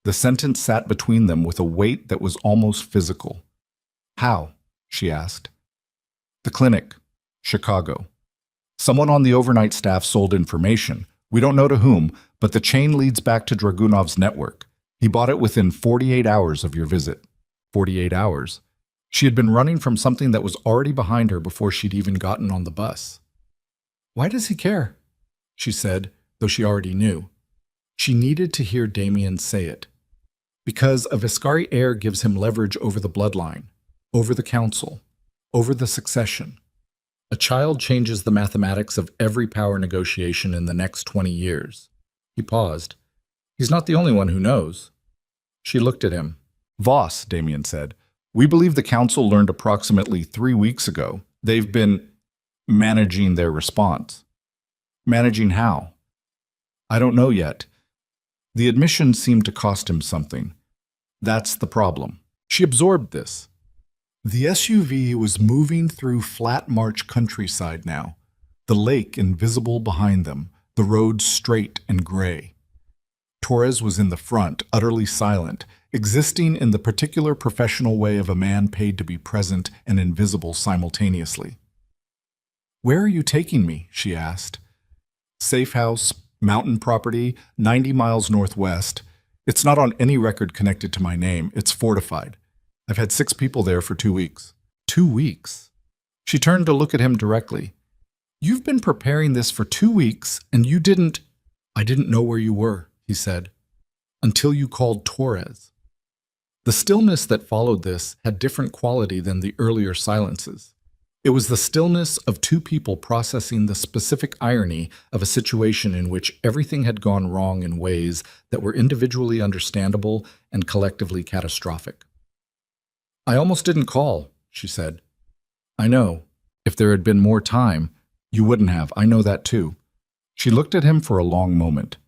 The sentence sat between them with a weight that was almost physical. "How?" she asked. "The clinic. Chicago. Someone on the overnight staff sold information. We don't know to whom, but the chain leads back to Dragunov's network. He bought it within 48 hours of your visit." 48 hours. She had been running from something that was already behind her before she'd even gotten on the bus. "Why does he care?" she said, though she already knew. She needed to hear Damien say it. Because a Viscari heir gives him leverage over the bloodline, over the council, over the succession. A child changes the mathematics of every power negotiation in the next 20 years. He paused. He's not the only one who knows. She looked at him. "Voss," Damien said, "we believe the council learned approximately 3 weeks ago. They've been managing their response." "Managing how?" "I don't know yet. The admission seemed to cost him something. That's the problem." She absorbed this. The SUV was moving through flat march countryside now, the lake invisible behind them, the road straight and gray. Torres was in the front, utterly silent, existing in the particular professional way of a man paid to be present and invisible simultaneously. "Where are you taking me?" she asked. "Safe house, mountain property, 90 miles northwest. It's not on any record connected to my name. It's fortified. I've had 6 people there for 2 weeks." 2 weeks? She turned to look at him directly. "You've been preparing this for 2 weeks, and you didn't—" "I didn't know where you were," he said, "until you called Torres." The stillness that followed this had different quality than the earlier silences. It was the stillness of 2 people processing the specific irony of a situation in which everything had gone wrong in ways that were individually understandable and collectively catastrophic. "I almost didn't call," she said. "I know. If there had been more time, you wouldn't have. I know that too." She looked at him for a long moment.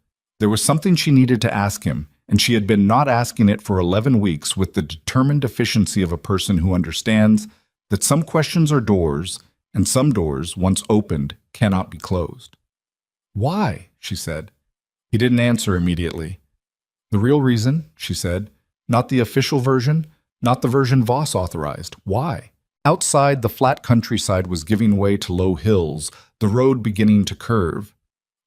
There was something she needed to ask him, and she had been not asking it for 11 weeks with the determined efficiency of a person who understands that some questions are doors, and some doors, once opened, cannot be closed. "Why?" she said. He didn't answer immediately. "The real reason," she said, "not the official version, not the version Voss authorized. Why?" Outside, the flat countryside was giving way to low hills, the road beginning to curve.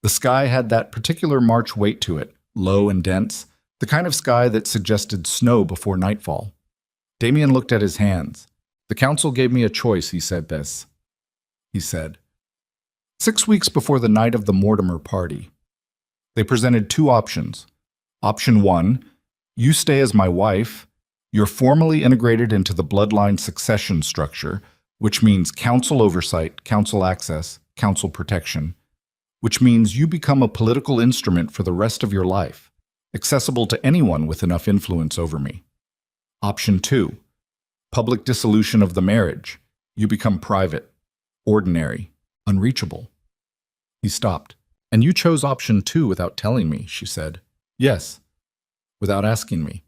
The sky had that particular March weight to it, low and dense, the kind of sky that suggested snow before nightfall. Damien looked at his hands. "The council gave me a choice," he said. 6 weeks before the night of the Mortimer party. They presented 2 options. Option 1, you stay as my wife, You're formally integrated into the bloodline succession structure, which means council oversight, council access, council protection, which means you become a political instrument for the rest of your life, accessible to anyone with enough influence over me. Option 2. Public dissolution of the marriage. You become private, ordinary, unreachable. He stopped. And you chose option 2 without telling me, she said. Yes. Without asking me.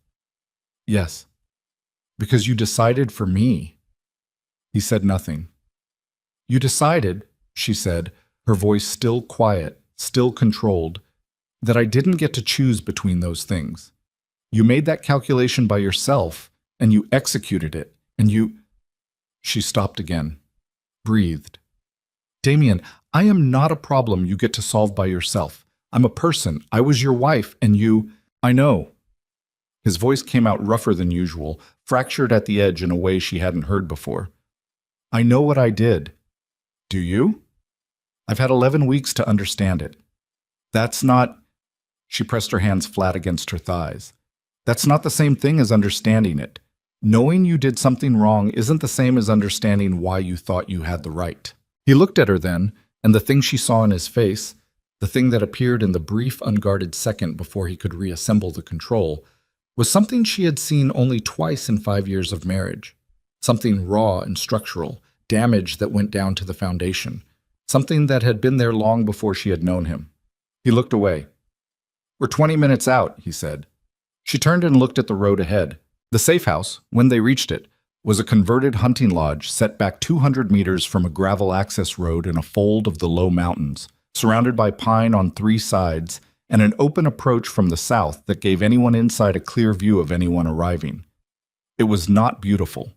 Yes. Because you decided for me. He said nothing. You decided, she said, her voice still quiet, still controlled, that I didn't get to choose between those things. You made that calculation by yourself, and you executed it, and you... She stopped again, breathed. Damien, I am not a problem you get to solve by yourself. I'm a person. I was your wife, and you... I know. His voice came out rougher than usual, fractured at the edge in a way she hadn't heard before. I know what I did. Do you? I've had 11 weeks to understand it. That's not... She pressed her hands flat against her thighs. That's not the same thing as understanding it. Knowing you did something wrong isn't the same as understanding why you thought you had the right. He looked at her then, and the thing she saw in his face, the thing that appeared in the brief, unguarded second before he could reassemble the control, was something she had seen only twice in 5 years of marriage. Something raw and structural, damage that went down to the foundation. Something that had been there long before she had known him. He looked away. We're 20 minutes out, he said. She turned and looked at the road ahead. The safe house, when they reached it, was a converted hunting lodge set back 200 meters from a gravel access road in a fold of the low mountains, surrounded by pine on 3 sides, and an open approach from the south that gave anyone inside a clear view of anyone arriving. It was not beautiful.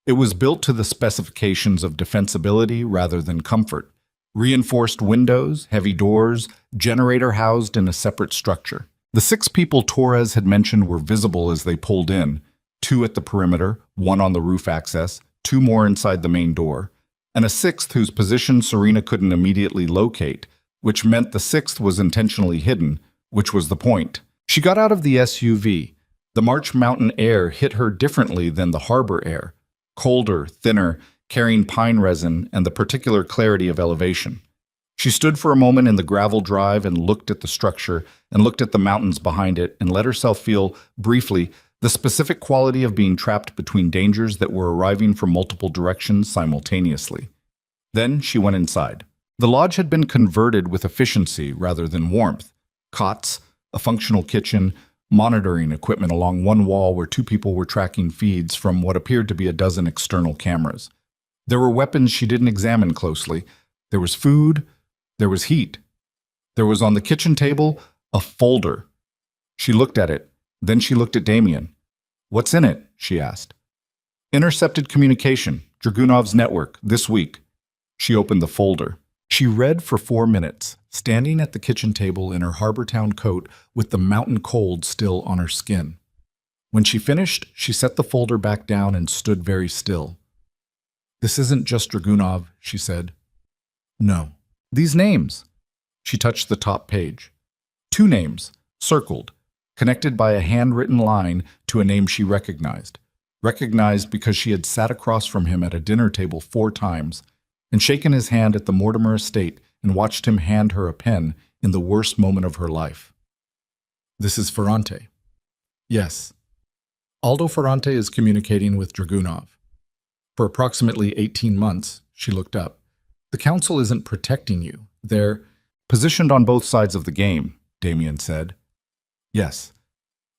It was built to the specifications of defensibility rather than comfort. Reinforced windows, heavy doors, generator housed in a separate structure. The 6 people Torres had mentioned were visible as they pulled in, 2 at the perimeter, 1 on the roof access, 2 more inside the main door, and a 6th whose position Serena couldn't immediately locate, which meant the 6th was intentionally hidden, which was the point. She got out of the SUV. The March Mountain air hit her differently than the harbor air, colder, thinner, carrying pine resin and the particular clarity of elevation. She stood for a moment in the gravel drive and looked at the structure and looked at the mountains behind it and let herself feel, briefly, the specific quality of being trapped between dangers that were arriving from multiple directions simultaneously. Then she went inside. The lodge had been converted with efficiency rather than warmth. Cots, a functional kitchen, monitoring equipment along one wall where 2 people were tracking feeds from what appeared to be a dozen external cameras. There were weapons she didn't examine closely. There was food. There was heat. There was on the kitchen table a folder. She looked at it. Then she looked at Damien. What's in it? She asked. Intercepted communication, Dragunov's network, this week. She opened the folder. She read for 4 minutes, standing at the kitchen table in her Harbortown coat with the mountain cold still on her skin. When she finished, she set the folder back down and stood very still. This isn't just Dragunov, she said. No. These names. She touched the top page. 2 names, circled, connected by a handwritten line to a name she recognized. Recognized because she had sat across from him at a dinner table 4 times and shaken his hand at the Mortimer estate and watched him hand her a pen in the worst moment of her life. This is Ferrante. Yes. Aldo Ferrante is communicating with Dragunov. For approximately 18 months, she looked up. The council isn't protecting you. They're positioned on both sides of the game, Damien said. Yes.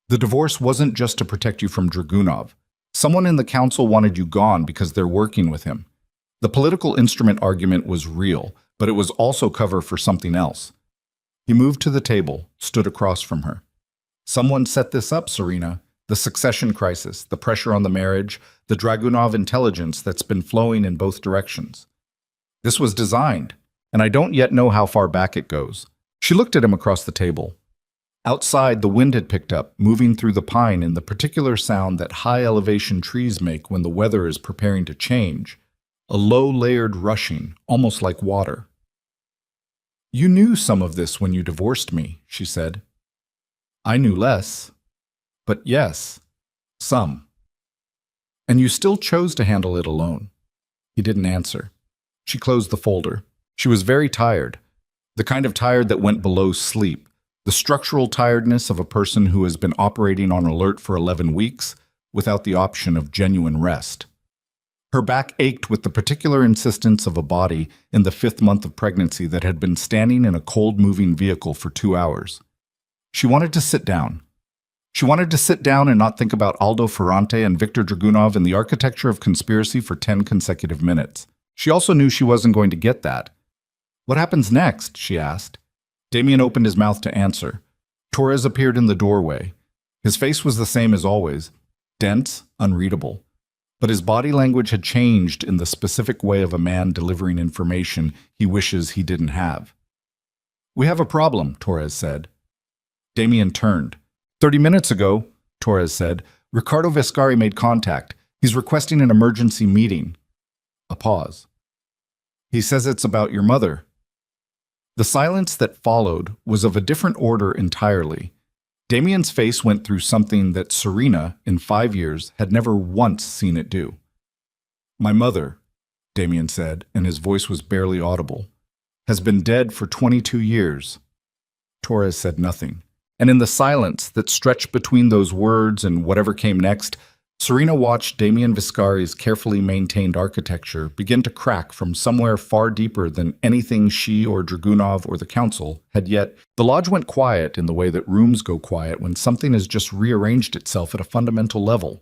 The divorce wasn't just to protect you from Dragunov. Someone in the council wanted you gone because they're working with him. The political instrument argument was real, but it was also cover for something else. He moved to the table, stood across from her. Someone set this up, Serena. The succession crisis, the pressure on the marriage, the Dragunov intelligence that's been flowing in both directions. This was designed, and I don't yet know how far back it goes. She looked at him across the table. Outside, the wind had picked up, moving through the pine in the particular sound that high-elevation trees make when the weather is preparing to change, a low-layered rushing, almost like water. You knew some of this when you divorced me, she said. I knew less. But yes, some. And you still chose to handle it alone. He didn't answer. She closed the folder. She was very tired. The kind of tired that went below sleep. The structural tiredness of a person who has been operating on alert for 11 weeks without the option of genuine rest. Her back ached with the particular insistence of a body in the 5th month of pregnancy that had been standing in a cold-moving vehicle for 2 hours. She wanted to sit down. She wanted to sit down and not think about Aldo Ferrante and Viktor Dragunov and the architecture of conspiracy for 10 consecutive minutes. She also knew she wasn't going to get that. "What happens next?" she asked. Damien opened his mouth to answer. Torres appeared in the doorway. His face was the same as always, dense, unreadable. But his body language had changed in the specific way of a man delivering information he wishes he didn't have. "We have a problem," Torres said. Damien turned. 30 minutes ago," Torres said, "Ricardo Vescari made contact. He's requesting an emergency meeting." A pause. "He says it's about your mother." The silence that followed was of a different order entirely. Damien's face went through something that Serena, in 5 years, had never once seen it do. "My mother," Damien said, and his voice was barely audible, "has been dead for 22 years. Torres said nothing. And in the silence that stretched between those words and whatever came next, Serena watched Damien Viscari's carefully maintained architecture begin to crack from somewhere far deeper than anything she or Dragunov or the council had yet. The lodge went quiet in the way that rooms go quiet when something has just rearranged itself at a fundamental level.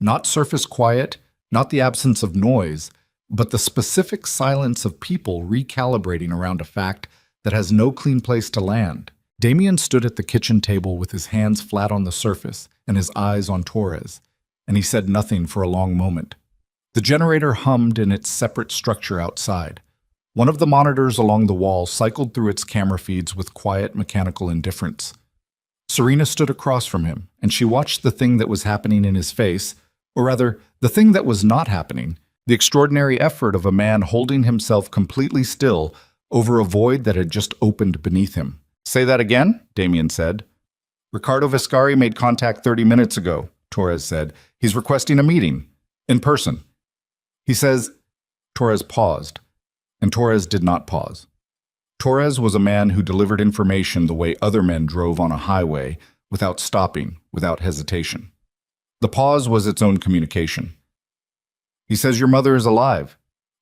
Not surface quiet, not the absence of noise, but the specific silence of people recalibrating around a fact that has no clean place to land. Damien stood at the kitchen table with his hands flat on the surface and his eyes on Torres, and he said nothing for a long moment. The generator hummed in its separate structure outside. One of the monitors along the wall cycled through its camera feeds with quiet mechanical indifference. Serena stood across from him, and she watched the thing that was happening in his face, or rather, the thing that was not happening, the extraordinary effort of a man holding himself completely still over a void that had just opened beneath him. "Say that again," Damien said. "Ricardo Vescari made contact 30 minutes ago," Torres said. "He's requesting a meeting. In person. He says—" Torres paused, and Torres did not pause. Torres was a man who delivered information the way other men drove on a highway, without stopping, without hesitation. The pause was its own communication. "He says your mother is alive,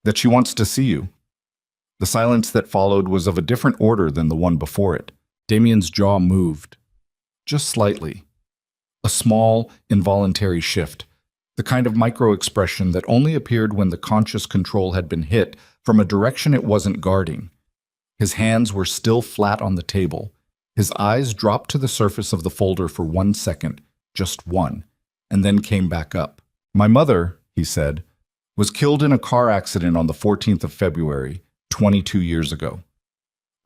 that she wants to see you." The silence that followed was of a different order than the one before it. Damien's jaw moved. Just slightly. A small, involuntary shift. The kind of micro-expression that only appeared when the conscious control had been hit from a direction it wasn't guarding. His hands were still flat on the table. His eyes dropped to the surface of the folder for 1 second, just one, and then came back up. "My mother," he said, "was killed in a car accident on the 14th of February, 22 years ago.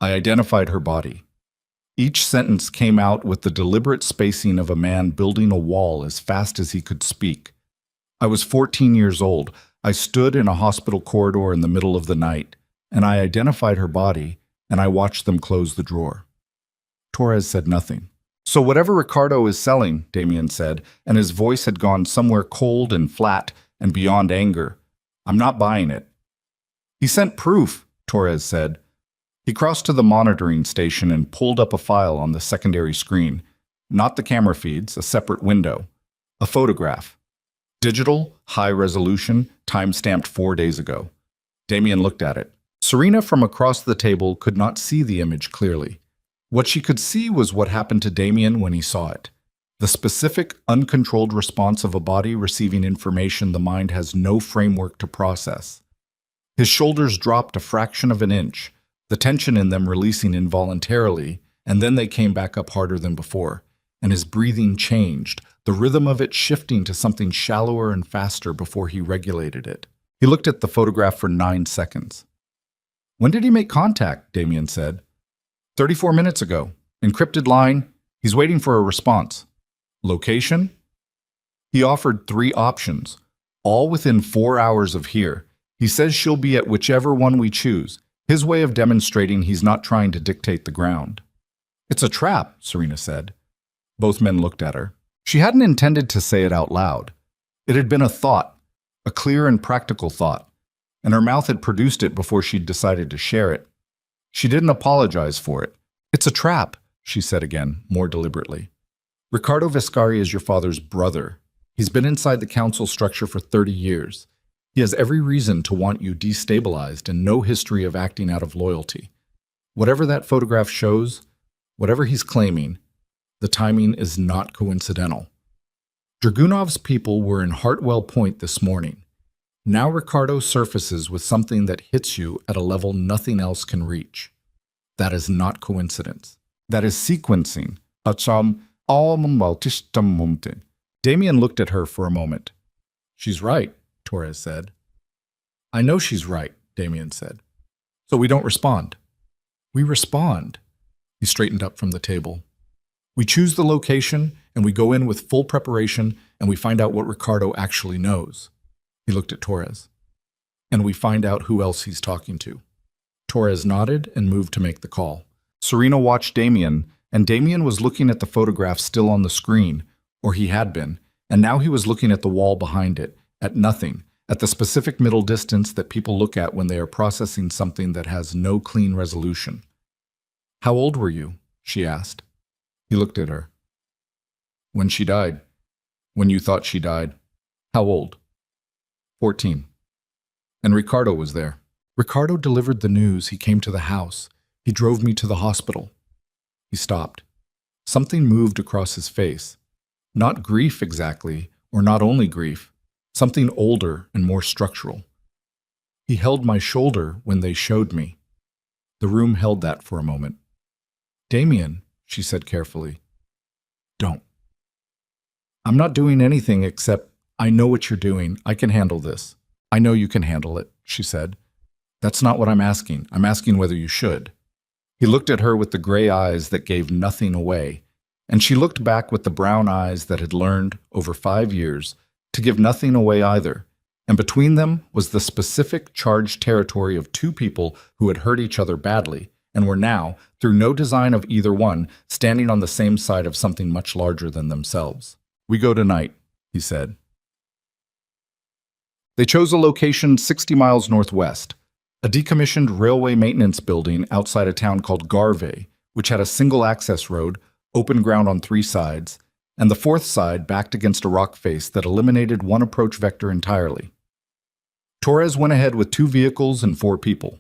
I identified her body." Each sentence came out with the deliberate spacing of a man building a wall as fast as he could speak. "I was 14 years old. I stood in a hospital corridor in the middle of the night, and I identified her body, and I watched them close the drawer." Torres said nothing. "So whatever Ricardo is selling," Damien said, and his voice had gone somewhere cold and flat and beyond anger, "I'm not buying it." "He sent proof," Torres said. He crossed to the monitoring station and pulled up a file on the secondary screen. Not the camera feeds, a separate window. A photograph. Digital, high resolution, time-stamped 4 days ago. Damien looked at it. Serena from across the table could not see the image clearly. What she could see was what happened to Damien when he saw it. The specific, uncontrolled response of a body receiving information the mind has no framework to process. His shoulders dropped a fraction of an inch, the tension in them releasing involuntarily, and then they came back up harder than before, and his breathing changed, the rhythm of it shifting to something shallower and faster before he regulated it. He looked at the photograph for 9 seconds. "When did he make contact?" Damien said. 34 minutes ago. Encrypted line. He's waiting for a response." "Location?" He offered 3 options, all within 4 hours of here. He says she'll be at whichever one we choose. His way of demonstrating he's not trying to dictate the ground. "It's a trap," Serena said. Both men looked at her. She hadn't intended to say it out loud. It had been a thought, a clear and practical thought, and her mouth had produced it before she'd decided to share it. She didn't apologize for it. "It's a trap," she said again, more deliberately. "Ricardo Viscari is your father's brother. He's been inside the council structure for 30 years. He has every reason to want you destabilized and no history of acting out of loyalty. Whatever that photograph shows, whatever he's claiming, the timing is not coincidental. Dragunov's people were in Hartwell Point this morning. Now Ricardo surfaces with something that hits you at a level nothing else can reach. That is not coincidence. That is sequencing. Damien looked at her for a moment. "She's right," Torres said. "I know she's right," Damien said. "So we don't respond." "We respond." He straightened up from the table. "We choose the location, and we go in with full preparation, and we find out what Ricardo actually knows." He looked at Torres. "And we find out who else he's talking to." Torres nodded and moved to make the call. Serena watched Damien, and Damien was looking at the photograph still on the screen, or he had been, and now he was looking at the wall behind it, at nothing, at the specific middle distance that people look at when they are processing something that has no clean resolution. "How old were you?" she asked. He looked at her. "When she died. When you thought she died. How old?" 14. "And Ricardo was there." "Ricardo delivered the news. He came to the house. He drove me to the hospital." He stopped. Something moved across his face. Not grief exactly, or not only grief. Something older and more structural. "He held my shoulder when they showed me." The room held that for a moment. "Damien," she said carefully, "don't. I'm not doing anything except, I know what you're doing. I can handle this." "I know you can handle it," she said. "That's not what I'm asking. I'm asking whether you should." He looked at her with the gray eyes that gave nothing away, and she looked back with the brown eyes that had learned, over 5 years, to give nothing away either, and between them was the specific charged territory of two people who had hurt each other badly, and were now, through no design of either one, standing on the same side of something much larger than themselves. "We go tonight," he said. They chose a location 60 miles northwest, a decommissioned railway maintenance building outside a town called Garve, which had a single access road, open ground on 3 sides, and the 4th side backed against a rock face that eliminated one approach vector entirely. Torres went ahead with 2 vehicles and 4 people.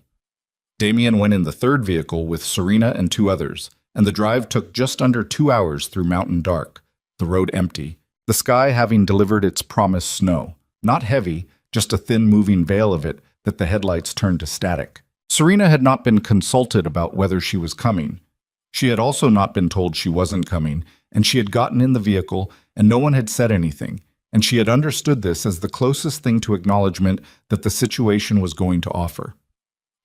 Damien went in the 3rd vehicle with Serena and 2 others, and the drive took just under 2 hours through mountain dark, the road empty, the sky having delivered its promised snow. Not heavy, just a thin moving veil of it that the headlights turned to static. Serena had not been consulted about whether she was coming. She had also not been told she wasn't coming, and she had gotten in the vehicle, and no one had said anything, and she had understood this as the closest thing to acknowledgement that the situation was going to offer.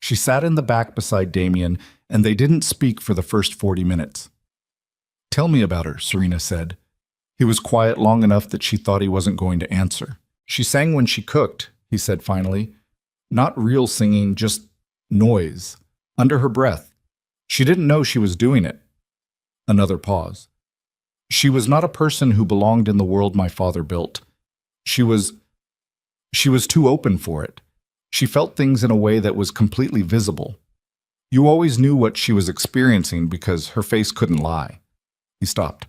She sat in the back beside Damien, and they didn't speak for the first 40 minutes. "Tell me about her," Serena said. He was quiet long enough that she thought he wasn't going to answer. "She sang when she cooked," he said finally. "Not real singing, just noise, under her breath. She didn't know she was doing it." Another pause. "She was not a person who belonged in the world my father built. She was too open for it. She felt things in a way that was completely visible. You always knew what she was experiencing because her face couldn't lie." He stopped.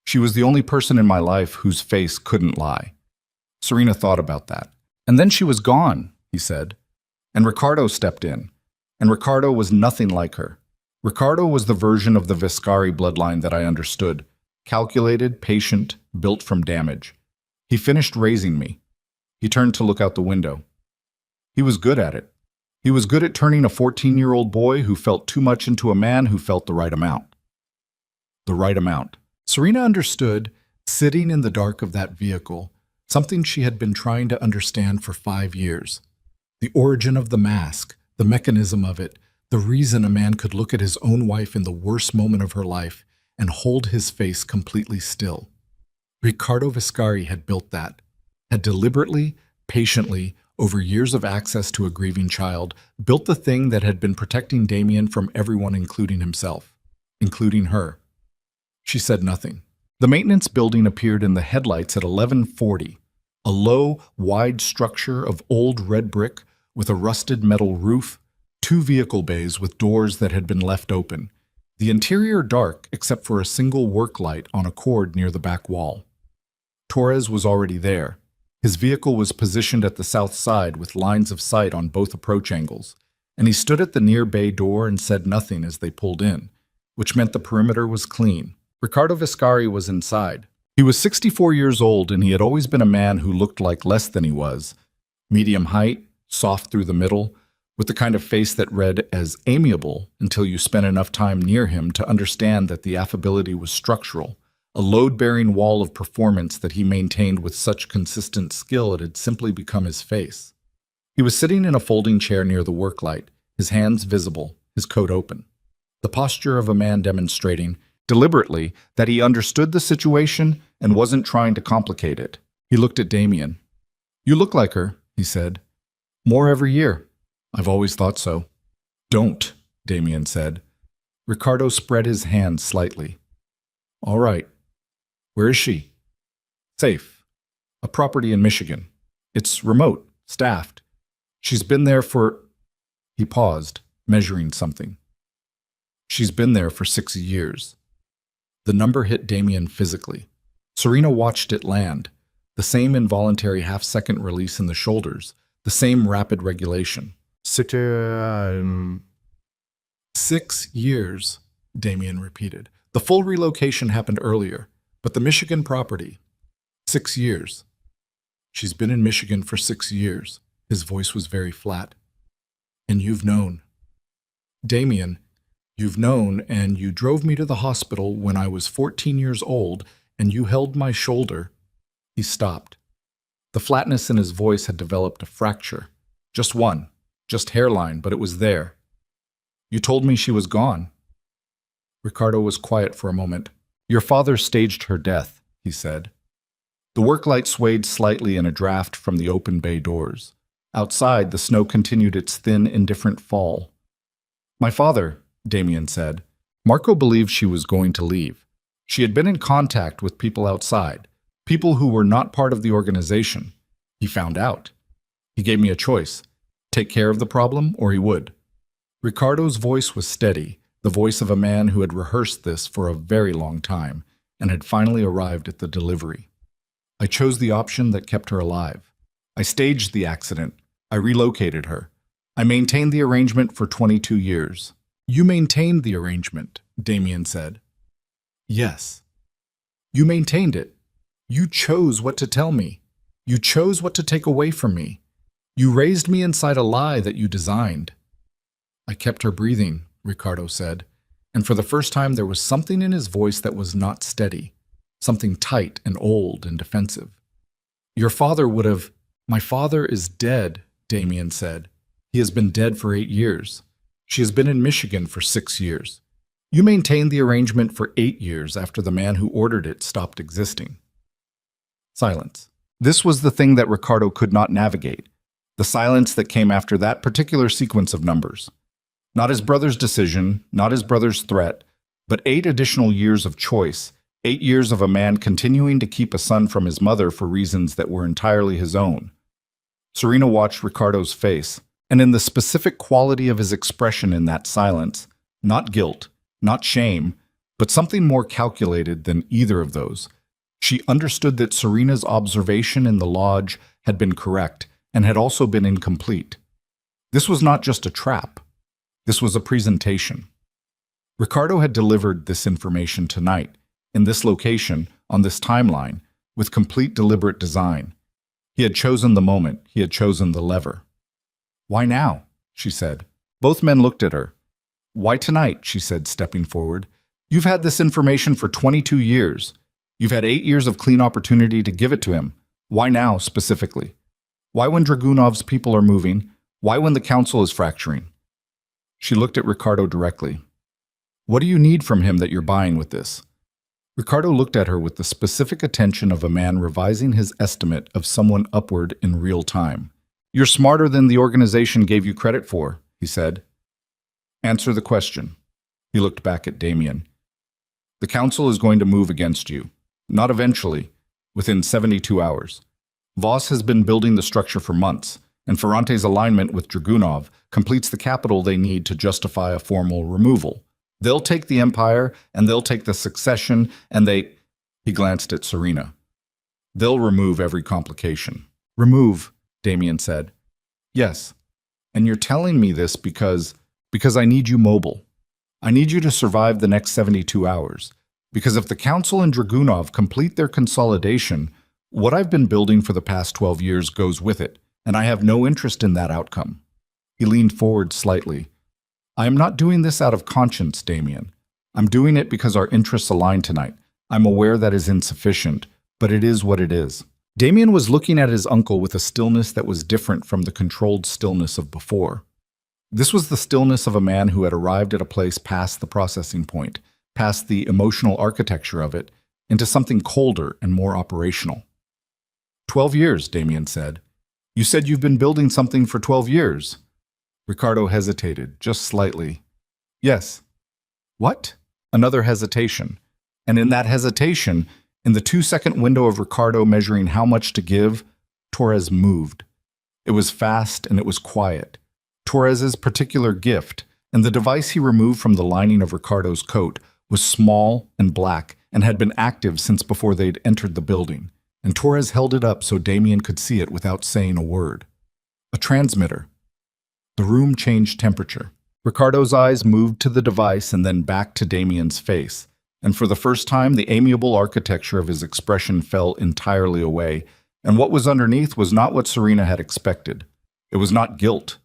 "She was the only person in my life whose face couldn't lie." Serena thought about that. "And then she was gone," he said. "And Ricardo stepped in. And Ricardo was nothing like her. Ricardo was the version of the Viscari bloodline that I understood. Calculated, patient, built from damage. He finished raising me." He turned to look out the window. "He was good at it. He was good at turning a 14-year-old boy who felt too much into a man who felt the right amount." The right amount. Serena understood, sitting in the dark of that vehicle, something she had been trying to understand for 5 years. The origin of the mask, the mechanism of it, the reason a man could look at his own wife in the worst moment of her life and hold his face completely still. Ricardo Viscari had built that, had deliberately, patiently, over years of access to a grieving child, built the thing that had been protecting Damien from everyone including himself, including her. She said nothing. The maintenance building appeared in the headlights at 11:40. A low, wide structure of old red brick with a rusted metal roof, two vehicle bays with doors that had been left open. The interior dark except for a single work light on a cord near the back wall. Torres was already there. His vehicle was positioned at the south side with lines of sight on both approach angles, and he stood at the near bay door and said nothing as they pulled in, which meant the perimeter was clean. Ricardo Viscari was inside. He was 64 years old, and he had always been a man who looked like less than he was. Medium height, soft through the middle, with the kind of face that read as amiable until you spent enough time near him to understand that the affability was structural, a load-bearing wall of performance that he maintained with such consistent skill it had simply become his face. He was sitting in a folding chair near the work light, his hands visible, his coat open. The posture of a man demonstrating, deliberately, that he understood the situation and wasn't trying to complicate it. He looked at Damien. "You look like her," he said. "More every year." "I've always thought so." "Don't," Damien said. Ricardo spread his hand slightly. "All right. Where is she?" "Safe. A property in Michigan. It's remote, staffed. She's been there for—" He paused, measuring something. "She's been there for 6 years." The number hit Damien physically. Serena watched it land, the same involuntary half-second release in the shoulders, the same rapid regulation. 6 years, Damien repeated. The full relocation happened earlier, but the Michigan property, 6 years. She's been in Michigan for 6 years. His voice was very flat. "And you've known." "Damien, you've known, and you drove me to the hospital when I was 14 years old, and you held my shoulder." He stopped. The flatness in his voice had developed a fracture. Just one, just hairline, but it was there. "You told me she was gone." Ricardo was quiet for a moment. "Your father staged her death," he said. The work light swayed slightly in a draft from the open bay doors. Outside, the snow continued its thin, indifferent fall. "My father," Damien said. "Marco believed she was going to leave. She had been in contact with people outside, people who were not part of the organization. He found out. He gave me a choice. Take care of the problem, or he would." Ricardo's voice was steady, the voice of a man who had rehearsed this for a very long time and had finally arrived at the delivery. "I chose the option that kept her alive. I staged the accident. I relocated her. I maintained the arrangement for 22 years. "You maintained the arrangement," Damien said. "Yes. You maintained it. You chose what to tell me. You chose what to take away from me. You raised me inside a lie that you designed." "I kept her breathing," Ricardo said, and for the first time there was something in his voice that was not steady, something tight and old and defensive. "Your father would have—" "My father is dead," Damien said. "He has been dead for 8 years. She has been in Michigan for 6 years. You maintained the arrangement for 8 years after the man who ordered it stopped existing." Silence. This was the thing that Ricardo could not navigate, the silence that came after that particular sequence of numbers. Not his brother's decision, not his brother's threat, but 8 additional years of choice, 8 years of a man continuing to keep a son from his mother for reasons that were entirely his own. Serena watched Ricardo's face, and in the specific quality of his expression in that silence, not guilt, not shame, but something more calculated than either of those, she understood that Serena's observation in the lodge had been correct and had also been incomplete. This was not just a trap. This was a presentation. Ricardo had delivered this information tonight, in this location, on this timeline, with complete deliberate design. He had chosen the moment. He had chosen the lever. "Why now?" she said. Both men looked at her. "Why tonight?" she said, stepping forward. "You've had this information for 22 years. You've had 8 years of clean opportunity to give it to him. Why now, specifically? Why when Dragunov's people are moving? Why when the council is fracturing?" She looked at Ricardo directly. "What do you need from him that you're buying with this?" Ricardo looked at her with the specific attention of a man revising his estimate of someone upward in real time. "You're smarter than the organization gave you credit for," he said. "Answer the question." He looked back at Damien. "The council is going to move against you. Not eventually, within 72 hours. Voss has been building the structure for months, and Ferrante's alignment with Dragunov completes the capital they need to justify a formal removal. They'll take the empire, and they'll take the succession, and they... He glanced at Serena. They'll remove every complication. Remove, Damien said. Yes. And you're telling me this because I need you mobile. I need you to survive the next 72 hours. Because if the Council and Dragunov complete their consolidation, what I've been building for the past 12 years goes with it, and I have no interest in that outcome. He leaned forward slightly. I am not doing this out of conscience, Damien. I'm doing it because our interests align tonight. I'm aware that is insufficient, but it is what it is. Damien was looking at his uncle with a stillness that was different from the controlled stillness of before. This was the stillness of a man who had arrived at a place past the processing point, past the emotional architecture of it, into something colder and more operational. 12 years, Damien said. You said you've been building something for 12 years. Ricardo hesitated, just slightly. Yes. What? Another hesitation. And in that hesitation, in the 2-second window of Ricardo measuring how much to give, Torres moved. It was fast and it was quiet. Torres's particular gift, and the device he removed from the lining of Ricardo's coat, was small and black and had been active since before they'd entered the building, and Torres held it up so Damien could see it without saying a word. A transmitter. The room changed temperature. Ricardo's eyes moved to the device and then back to Damien's face, and for the first time the amiable architecture of his expression fell entirely away, and what was underneath was not what Serena had expected. It was not guilt.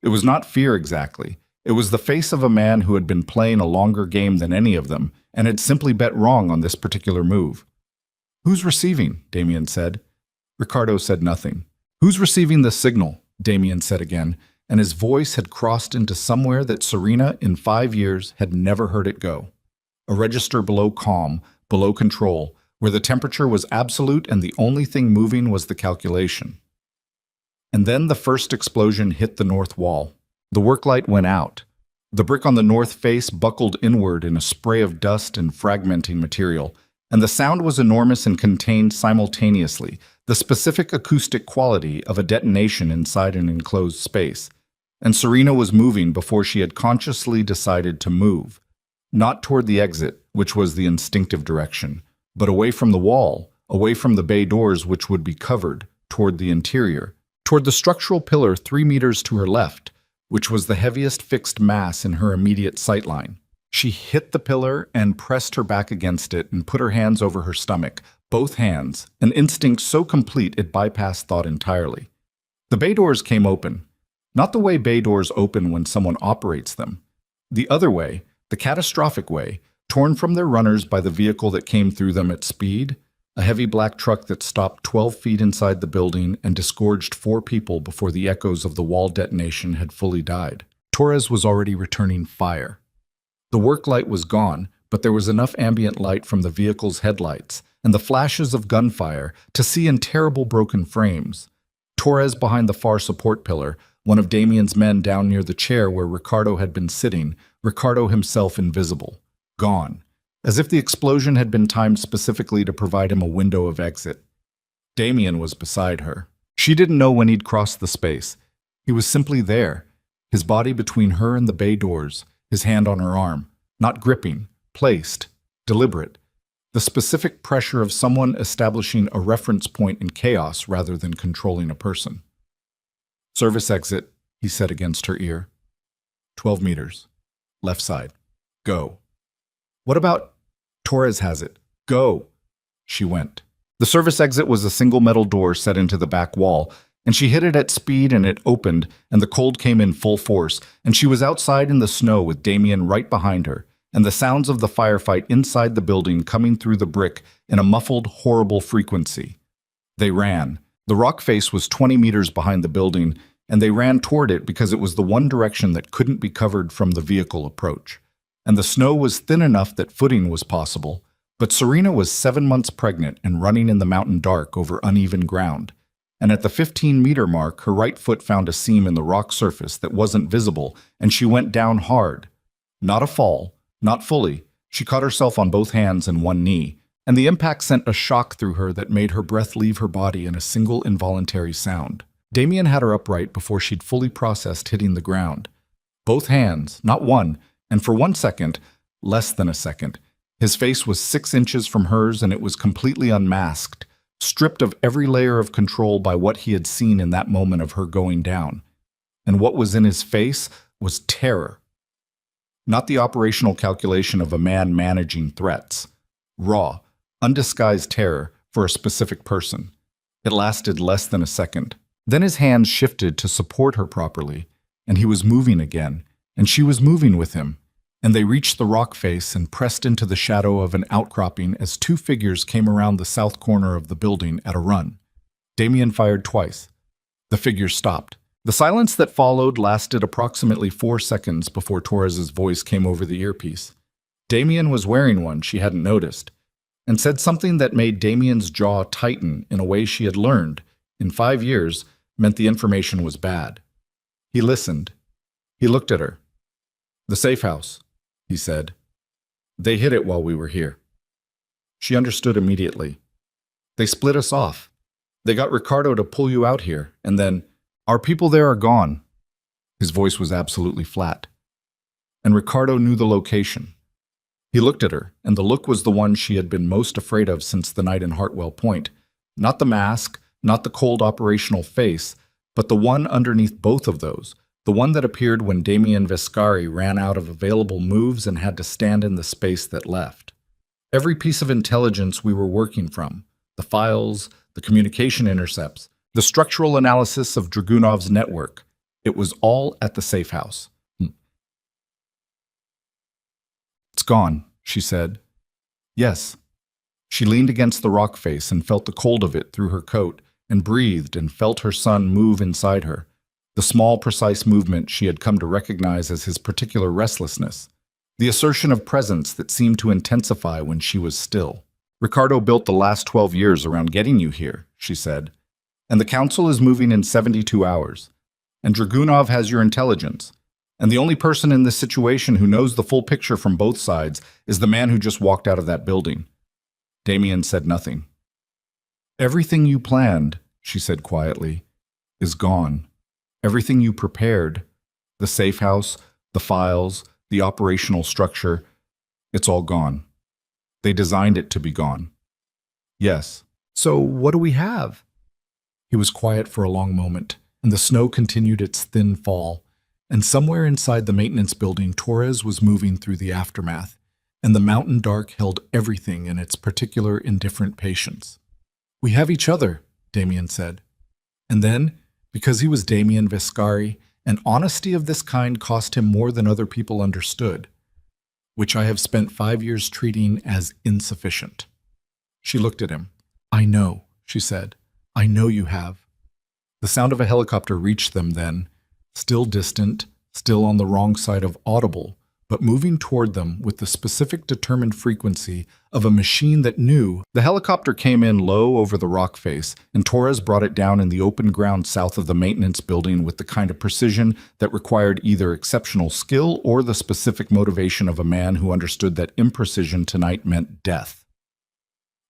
It was not fear exactly. It was the face of a man who had been playing a longer game than any of them, and had simply bet wrong on this particular move. Who's receiving? Damien said. Ricardo said nothing. Who's receiving the signal? Damien said again, and his voice had crossed into somewhere that Serena, in 5 years, had never heard it go. A register below calm, below control, where the temperature was absolute and the only thing moving was the calculation. And then the first explosion hit the north wall. The work light went out. The brick on the north face buckled inward in a spray of dust and fragmenting material, and the sound was enormous and contained simultaneously the specific acoustic quality of a detonation inside an enclosed space. And Serena was moving before she had consciously decided to move. Not toward the exit, which was the instinctive direction, but away from the wall, away from the bay doors which would be covered, toward the interior, toward the structural pillar 3 meters to her left, which was the heaviest fixed mass in her immediate sightline. She hit the pillar and pressed her back against it and put her hands over her stomach, both hands, an instinct so complete it bypassed thought entirely. The bay doors came open. Not the way bay doors open when someone operates them. The other way, the catastrophic way, torn from their runners by the vehicle that came through them at speed, a heavy black truck that stopped 12 feet inside the building and disgorged 4 people before the echoes of the wall detonation had fully died. Torres was already returning fire. The work light was gone, but there was enough ambient light from the vehicle's headlights and the flashes of gunfire to see in terrible broken frames. Torres behind the far support pillar, one of Damien's men down near the chair where Ricardo had been sitting, Ricardo himself invisible, gone, as if the explosion had been timed specifically to provide him a window of exit. Damien was beside her. She didn't know when he'd crossed the space. He was simply there, his body between her and the bay doors, his hand on her arm, not gripping, placed, deliberate, the specific pressure of someone establishing a reference point in chaos rather than controlling a person. Service exit, he said against her ear. 12 meters. Left side. Go. What about... Torres has it. Go. She went. The service exit was a single metal door set into the back wall, and she hit it at speed and it opened, and the cold came in full force, and she was outside in the snow with Damien right behind her, and the sounds of the firefight inside the building coming through the brick in a muffled, horrible frequency. They ran. The rock face was 20 meters behind the building, and they ran toward it because it was the one direction that couldn't be covered from the vehicle approach. And the snow was thin enough that footing was possible, but Serena was 7 months pregnant and running in the mountain dark over uneven ground. And at the 15-meter mark, her right foot found a seam in the rock surface that wasn't visible, and she went down hard. Not a fall, not fully. She caught herself on both hands and one knee, and the impact sent a shock through her that made her breath leave her body in a single involuntary sound. Damien had her upright before she'd fully processed hitting the ground. Both hands, not one, and for 1 second, less than a second, his face was 6 inches from hers and it was completely unmasked, stripped of every layer of control by what he had seen in that moment of her going down. And what was in his face was terror. Not the operational calculation of a man managing threats. Raw, undisguised terror for a specific person. It lasted less than a second. Then his hands shifted to support her properly, and he was moving again, and she was moving with him, and they reached the rock face and pressed into the shadow of an outcropping as 2 figures came around the south corner of the building at a run. Damien fired twice. The figures stopped. The silence that followed lasted approximately 4 seconds before Torres's voice came over the earpiece. Damien was wearing one she hadn't noticed, and said something that made Damien's jaw tighten in a way she had learned, in 5 years, meant the information was bad. He listened. He looked at her. "The safe house," he said. "They hid it while we were here." She understood immediately. "They split us off. They got Ricardo to pull you out here, and then, our people there are gone." His voice was absolutely flat. "And Ricardo knew the location." He looked at her, and the look was the one she had been most afraid of since the night in Hartwell Point. Not the mask, not the cold operational face, but the one underneath both of those, the one that appeared when Damien Vescari ran out of available moves and had to stand in the space that left. Every piece of intelligence we were working from, the files, the communication intercepts, the structural analysis of Dragunov's network, it was all at the safe house. "It's gone," she said. "Yes." She leaned against the rock face and felt the cold of it through her coat, and breathed and felt her son move inside her, the small, precise movement she had come to recognize as his particular restlessness, the assertion of presence that seemed to intensify when she was still. "Ricardo built the last 12 years around getting you here," she said, "and the council is moving in 72 hours, and Dragunov has your intelligence. And the only person in this situation who knows the full picture from both sides is the man who just walked out of that building." Damien said nothing. "Everything you planned," she said quietly, "is gone. Everything you prepared, the safe house, the files, the operational structure, it's all gone. They designed it to be gone." "Yes." "So what do we have?" He was quiet for a long moment, and the snow continued its thin fall. And somewhere inside the maintenance building, Torres was moving through the aftermath, and the mountain dark held everything in its particular indifferent patience. "We have each other," Damien said. And then, because he was Damien Vescari, an honesty of this kind cost him more than other people understood, which I have spent 5 years treating as insufficient. She looked at him. "I know," she said. "I know you have." The sound of a helicopter reached them then, still distant, still on the wrong side of audible, but moving toward them with the specific determined frequency of a machine that knew. The helicopter came in low over the rock face, and Torres brought it down in the open ground south of the maintenance building with the kind of precision that required either exceptional skill or the specific motivation of a man who understood that imprecision tonight meant death.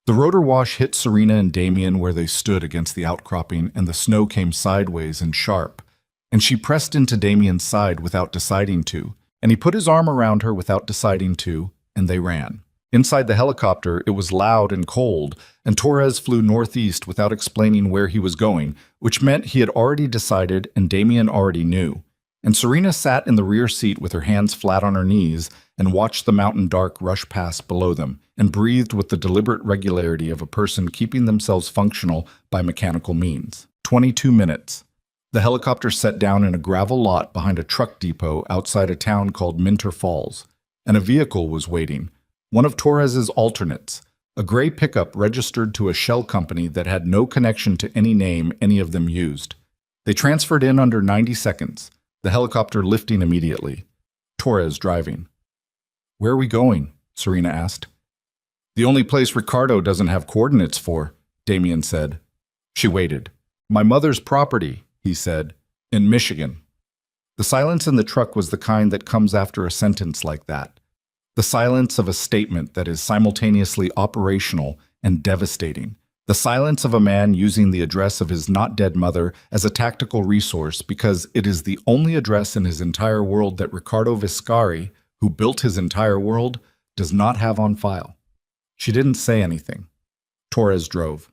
The rotor wash hit Serena and Damien where they stood against the outcropping, and the snow came sideways and sharp. And she pressed into Damien's side without deciding to, and he put his arm around her without deciding to, and they ran. Inside the helicopter, it was loud and cold, and Torres flew northeast without explaining where he was going, which meant he had already decided and Damien already knew. And Serena sat in the rear seat with her hands flat on her knees and watched the mountain dark rush past below them, and breathed with the deliberate regularity of a person keeping themselves functional by mechanical means. 22 minutes. The helicopter set down in a gravel lot behind a truck depot outside a town called Minter Falls, and a vehicle was waiting, one of Torres's alternates, a gray pickup registered to a shell company that had no connection to any name any of them used. They transferred in under 90 seconds, the helicopter lifting immediately. Torres driving. "Where are we going?" Serena asked. "The only place Ricardo doesn't have coordinates for," Damien said. She waited. "My mother's property," he said, "in Michigan." The silence in the truck was the kind that comes after a sentence like that. The silence of a statement that is simultaneously operational and devastating. The silence of a man using the address of his not-dead mother as a tactical resource because it is the only address in his entire world that Riccardo Viscari, who built his entire world, does not have on file. She didn't say anything. Torres drove.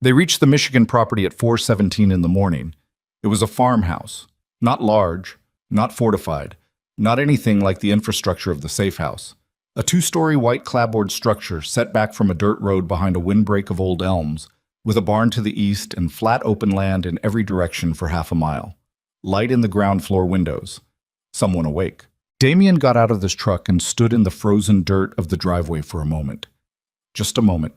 They reached the Michigan property at 4:17 in the morning. It was a farmhouse, not large, not fortified, not anything like the infrastructure of the safe house. A two-story white clapboard structure set back from a dirt road behind a windbreak of old elms, with a barn to the east and flat open land in every direction for half a mile. Light in the ground floor windows. Someone awake. Damien got out of his truck and stood in the frozen dirt of the driveway for a moment. Just a moment.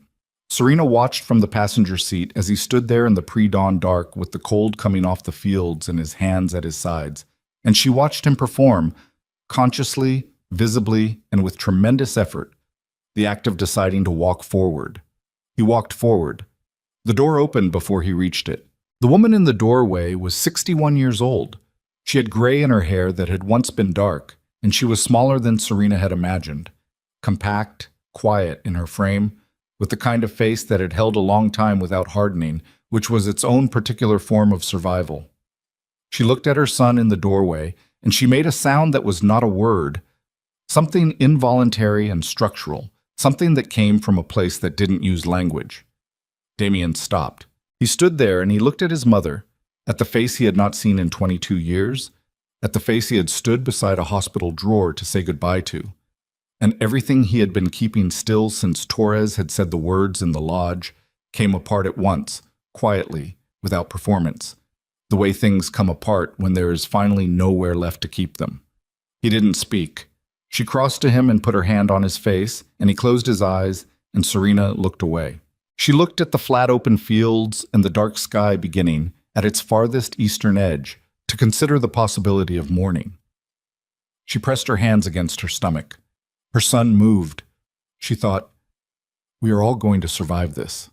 Serena watched from the passenger seat as he stood there in the pre-dawn dark with the cold coming off the fields and his hands at his sides, and she watched him perform, consciously, visibly, and with tremendous effort, the act of deciding to walk forward. He walked forward. The door opened before he reached it. The woman in the doorway was 61 years old. She had gray in her hair that had once been dark, and she was smaller than Serena had imagined, compact, quiet in her frame, with the kind of face that had held a long time without hardening, which was its own particular form of survival. She looked at her son in the doorway, and she made a sound that was not a word, something involuntary and structural, something that came from a place that didn't use language. Damien stopped. He stood there and he looked at his mother, at the face he had not seen in 22 years, at the face he had stood beside a hospital drawer to say goodbye to. And everything he had been keeping still since Torres had said the words in the lodge came apart at once, quietly, without performance, the way things come apart when there is finally nowhere left to keep them. He didn't speak. She crossed to him and put her hand on his face, and he closed his eyes, and Serena looked away. She looked at the flat open fields and the dark sky beginning, at its farthest eastern edge, to consider the possibility of morning. She pressed her hands against her stomach. Her son moved. She thought, we are all going to survive this.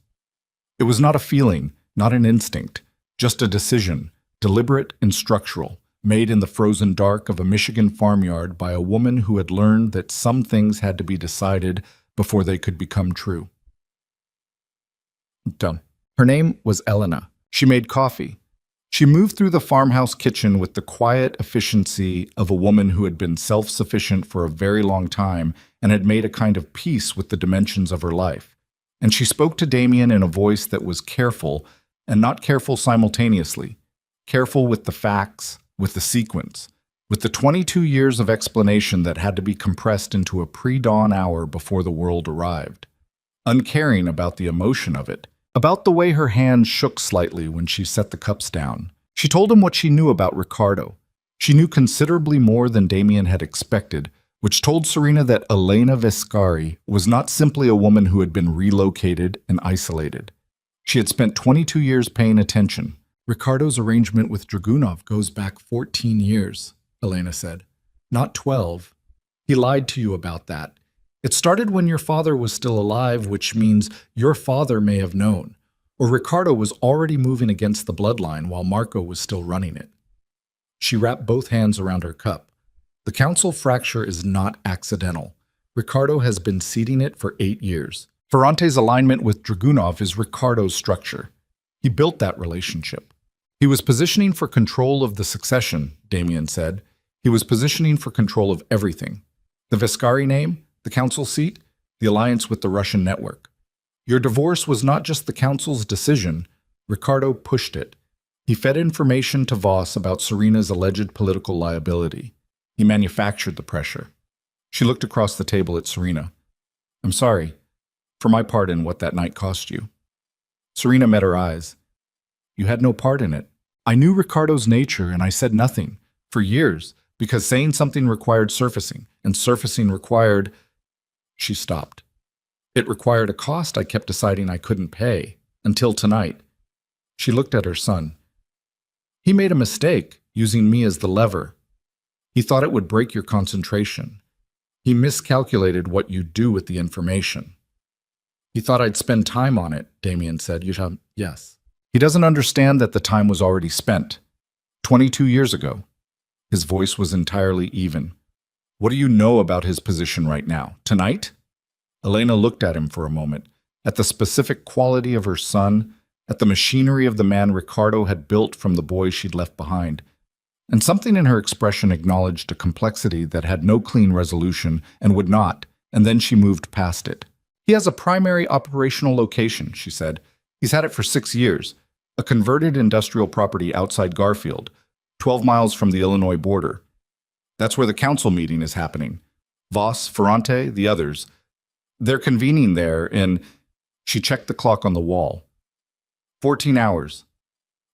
It was not a feeling, not an instinct, just a decision, deliberate and structural, made in the frozen dark of a Michigan farmyard by a woman who had learned that some things had to be decided before they could become true. Done. Her name was Elena. She made coffee. She moved through the farmhouse kitchen with the quiet efficiency of a woman who had been self-sufficient for a very long time and had made a kind of peace with the dimensions of her life. And she spoke to Damien in a voice that was careful and not careful simultaneously, careful with the facts, with the sequence, with the 22 years of explanation that had to be compressed into a pre-dawn hour before the world arrived, uncaring about the emotion of it, about the way her hand shook slightly when she set the cups down. She told him what she knew about Riccardo. She knew considerably more than Damien had expected, which told Serena that Elena Viscari was not simply a woman who had been relocated and isolated. She had spent 22 years paying attention. Riccardo's arrangement with Dragunov goes back 14 years, Elena said. Not 12. He lied to you about that. It started when your father was still alive, which means your father may have known, or Riccardo was already moving against the bloodline while Marco was still running it. She wrapped both hands around her cup. The council fracture is not accidental. Riccardo has been seeding it for 8 years. Ferrante's alignment with Dragunov is Riccardo's structure. He built that relationship. He was positioning for control of the succession, Damien said. He was positioning for control of everything. The Viscari name, the council seat, the alliance with the Russian network. Your divorce was not just the council's decision. Riccardo pushed it. He fed information to Voss about Serena's alleged political liability. He manufactured the pressure. She looked across the table at Serena. I'm sorry, for my part in what that night cost you. Serena met her eyes. You had no part in it. I knew Riccardo's nature and I said nothing, for years, because saying something required surfacing, and surfacing required... She stopped. It required a cost I kept deciding I couldn't pay, until tonight. She looked at her son. He made a mistake, using me as the lever. He thought it would break your concentration. He miscalculated what you'd do with the information. He thought I'd spend time on it, Damien said. Yes. He doesn't understand that the time was already spent. 22 years ago. His voice was entirely even. What do you know about his position right now? Tonight? Elena looked at him for a moment, at the specific quality of her son, at the machinery of the man Ricardo had built from the boy she'd left behind. And something in her expression acknowledged a complexity that had no clean resolution and would not, and then she moved past it. He has a primary operational location, she said. He's had it for 6 years, a converted industrial property outside Garfield, 12 miles from the Illinois border. That's where the council meeting is happening. Voss, Ferrante, the others. They're convening there in... She checked the clock on the wall. 14 hours.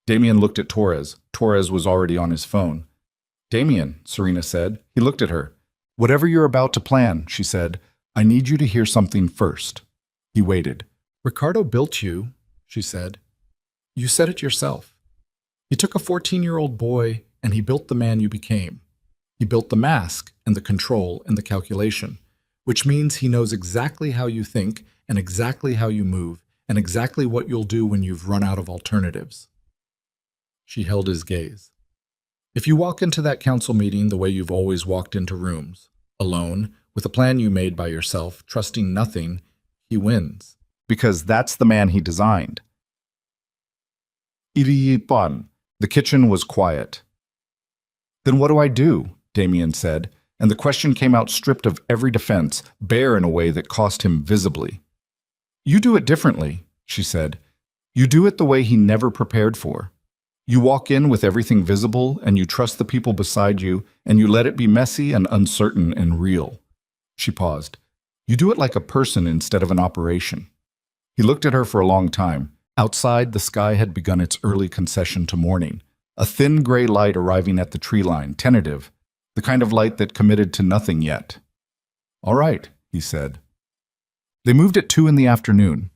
Damien looked at Torres. Torres was already on his phone. Damien, Serena said. He looked at her. Whatever you're about to plan, she said, I need you to hear something first. He waited. Ricardo built you, she said. You said it yourself. He took a 14-year-old boy and he built the man you became. He built the mask and the control and the calculation, which means he knows exactly how you think and exactly how you move and exactly what you'll do when you've run out of alternatives. She held his gaze. If you walk into that council meeting the way you've always walked into rooms, alone, with a plan you made by yourself, trusting nothing, he wins. Because that's the man he designed. The kitchen was quiet. Then what do I do? Damien said, and the question came out stripped of every defense, bare in a way that cost him visibly. You do it differently, she said. You do it the way he never prepared for. You walk in with everything visible, and you trust the people beside you, and you let it be messy and uncertain and real. She paused. You do it like a person instead of an operation. He looked at her for a long time. Outside, the sky had begun its early concession to morning, a thin gray light arriving at the tree line, tentative, the kind of light that committed to nothing yet. All right, he said. They moved at 2 in the afternoon.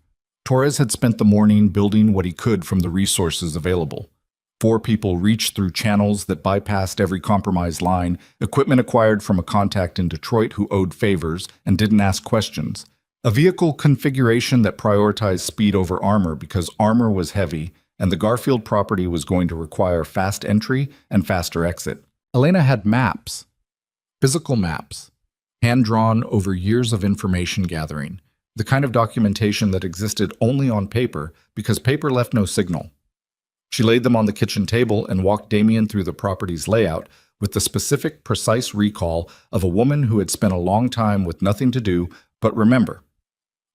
Torres had spent the morning building what he could from the resources available. 4 people reached through channels that bypassed every compromised line, equipment acquired from a contact in Detroit who owed favors and didn't ask questions, a vehicle configuration that prioritized speed over armor because armor was heavy and the Garfield property was going to require fast entry and faster exit. Elena had maps, physical maps, hand-drawn over years of information gathering, the kind of documentation that existed only on paper because paper left no signal. She laid them on the kitchen table and walked Damien through the property's layout with the specific, precise recall of a woman who had spent a long time with nothing to do but remember.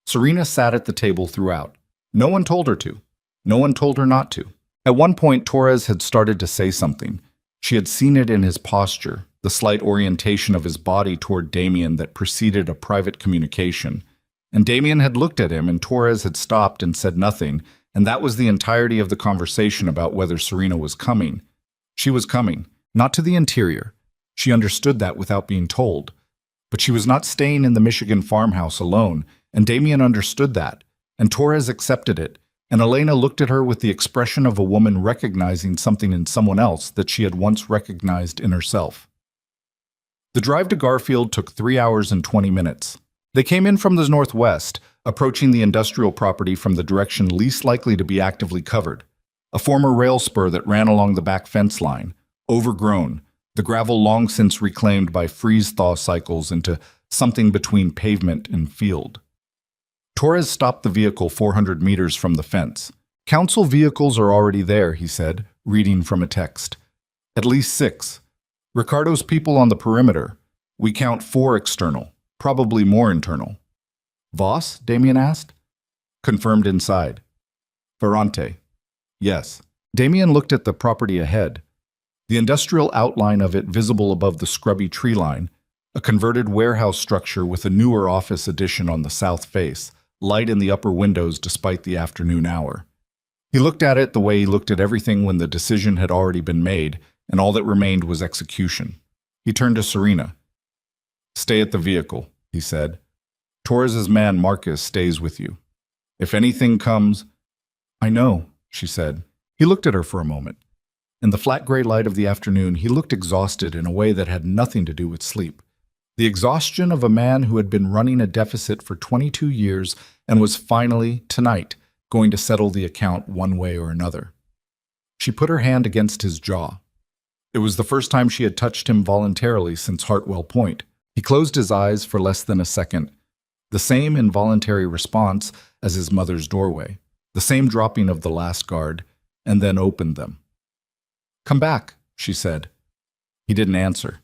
Serena sat at the table throughout. No one told her to. No one told her not to. At one point, Torres had started to say something. She had seen it in his posture, the slight orientation of his body toward Damien that preceded a private communication. And Damien had looked at him, and Torres had stopped and said nothing, and that was the entirety of the conversation about whether Serena was coming. She was coming, not to the interior. She understood that without being told. But she was not staying in the Michigan farmhouse alone, and Damien understood that, and Torres accepted it, and Elena looked at her with the expression of a woman recognizing something in someone else that she had once recognized in herself. The drive to Garfield took 3 hours and 20 minutes. They came in from the northwest, approaching the industrial property from the direction least likely to be actively covered, a former rail spur that ran along the back fence line, overgrown, the gravel long since reclaimed by freeze-thaw cycles into something between pavement and field. Torres stopped the vehicle 400 meters from the fence. Council vehicles are already there, he said, reading from a text. At least 6. Ricardo's people on the perimeter. We count 4 external, probably more internal. Voss? Damien asked. Confirmed inside. Ferrante. Yes. Damien looked at the property ahead. The industrial outline of it visible above the scrubby tree line, a converted warehouse structure with a newer office addition on the south face, light in the upper windows despite the afternoon hour. He looked at it the way he looked at everything when the decision had already been made, and all that remained was execution. He turned to Serena. Stay at the vehicle, he said. Torres's man Marcus stays with you. If anything comes... I know, she said. He looked at her for a moment. In the flat gray light of the afternoon, he looked exhausted in a way that had nothing to do with sleep. The exhaustion of a man who had been running a deficit for 22 years and was finally, tonight, going to settle the account one way or another. She put her hand against his jaw. It was the first time she had touched him voluntarily since Hartwell Point, He closed his eyes for less than a second, the same involuntary response as his mother's doorway, the same dropping of the last guard, and then opened them. "Come back," she said. He didn't answer.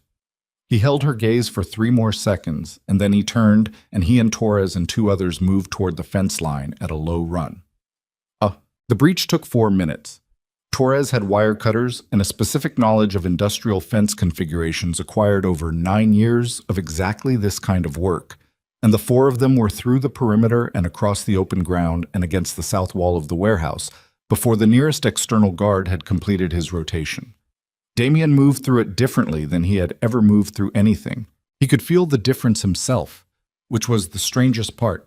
He held her gaze for 3 more seconds, and then he turned, and he and Torres and 2 others moved toward the fence line at a low run. The breach took 4 minutes. Torres had wire cutters and a specific knowledge of industrial fence configurations acquired over 9 years of exactly this kind of work, and the 4 of them were through the perimeter and across the open ground and against the south wall of the warehouse before the nearest external guard had completed his rotation. Damien moved through it differently than he had ever moved through anything. He could feel the difference himself, which was the strangest part.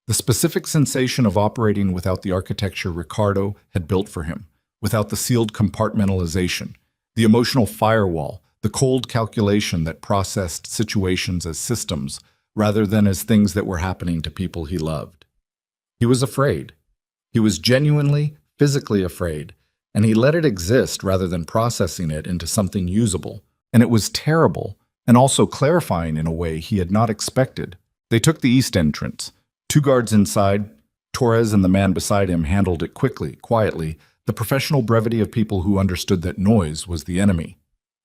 The specific sensation of operating without the architecture Ricardo had built for him, without the sealed compartmentalization, the emotional firewall, the cold calculation that processed situations as systems rather than as things that were happening to people he loved. He was afraid. He was genuinely, physically afraid, and he let it exist rather than processing it into something usable. And it was terrible, and also clarifying in a way he had not expected. They took the east entrance. 2 guards inside. Torres and the man beside him handled it quickly, quietly, the professional brevity of people who understood that noise was the enemy.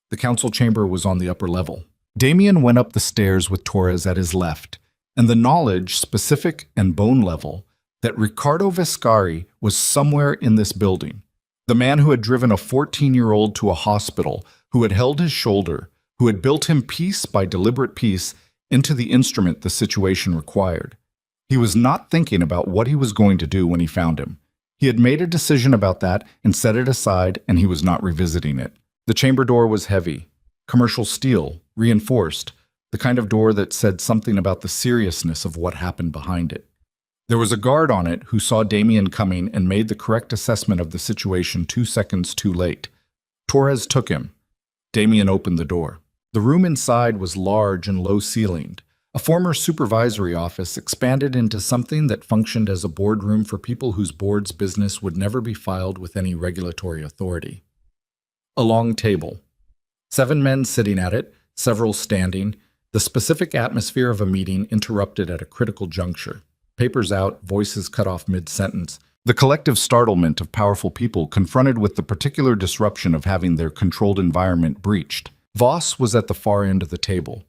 The council chamber was on the upper level. Damien went up the stairs with Torres at his left, and the knowledge, specific and bone level, that Ricardo Vescari was somewhere in this building. The man who had driven a 14-year-old to a hospital, who had held his shoulder, who had built him piece by deliberate piece into the instrument the situation required. He was not thinking about what he was going to do when he found him. He had made a decision about that and set it aside, and he was not revisiting it. The chamber door was heavy, commercial steel, reinforced, the kind of door that said something about the seriousness of what happened behind it. There was a guard on it who saw Damien coming and made the correct assessment of the situation 2 seconds too late. Torres took him. Damien opened the door. The room inside was large and low-ceilinged. A former supervisory office expanded into something that functioned as a boardroom for people whose board's business would never be filed with any regulatory authority. A long table. 7 men sitting at it, several standing, the specific atmosphere of a meeting interrupted at a critical juncture. Papers out, voices cut off mid-sentence. The collective startlement of powerful people confronted with the particular disruption of having their controlled environment breached. Voss was at the far end of the table.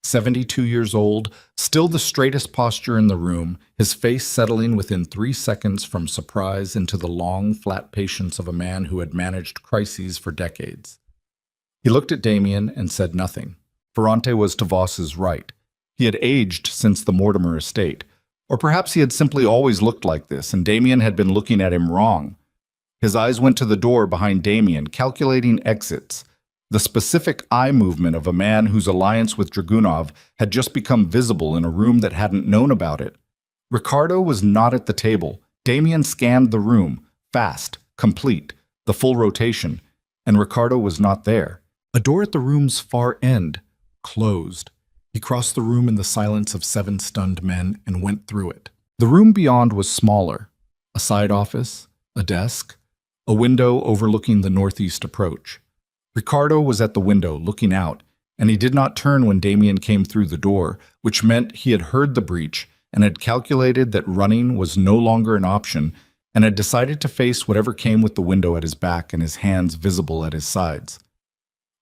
72 years old, still the straightest posture in the room, his face settling within 3 seconds from surprise into the long, flat patience of a man who had managed crises for decades. He looked at Damien and said nothing. Ferrante was to Voss's right. He had aged since the Mortimer estate, or perhaps he had simply always looked like this, and Damien had been looking at him wrong. His eyes went to the door behind Damien, calculating exits. The specific eye movement of a man whose alliance with Dragunov had just become visible in a room that hadn't known about it. Ricardo was not at the table. Damien scanned the room, fast, complete, the full rotation, and Ricardo was not there. A door at the room's far end closed. He crossed the room in the silence of 7 stunned men and went through it. The room beyond was smaller. A side office, a desk, a window overlooking the northeast approach. Ricardo was at the window, looking out, and he did not turn when Damien came through the door, which meant he had heard the breach and had calculated that running was no longer an option and had decided to face whatever came with the window at his back and his hands visible at his sides.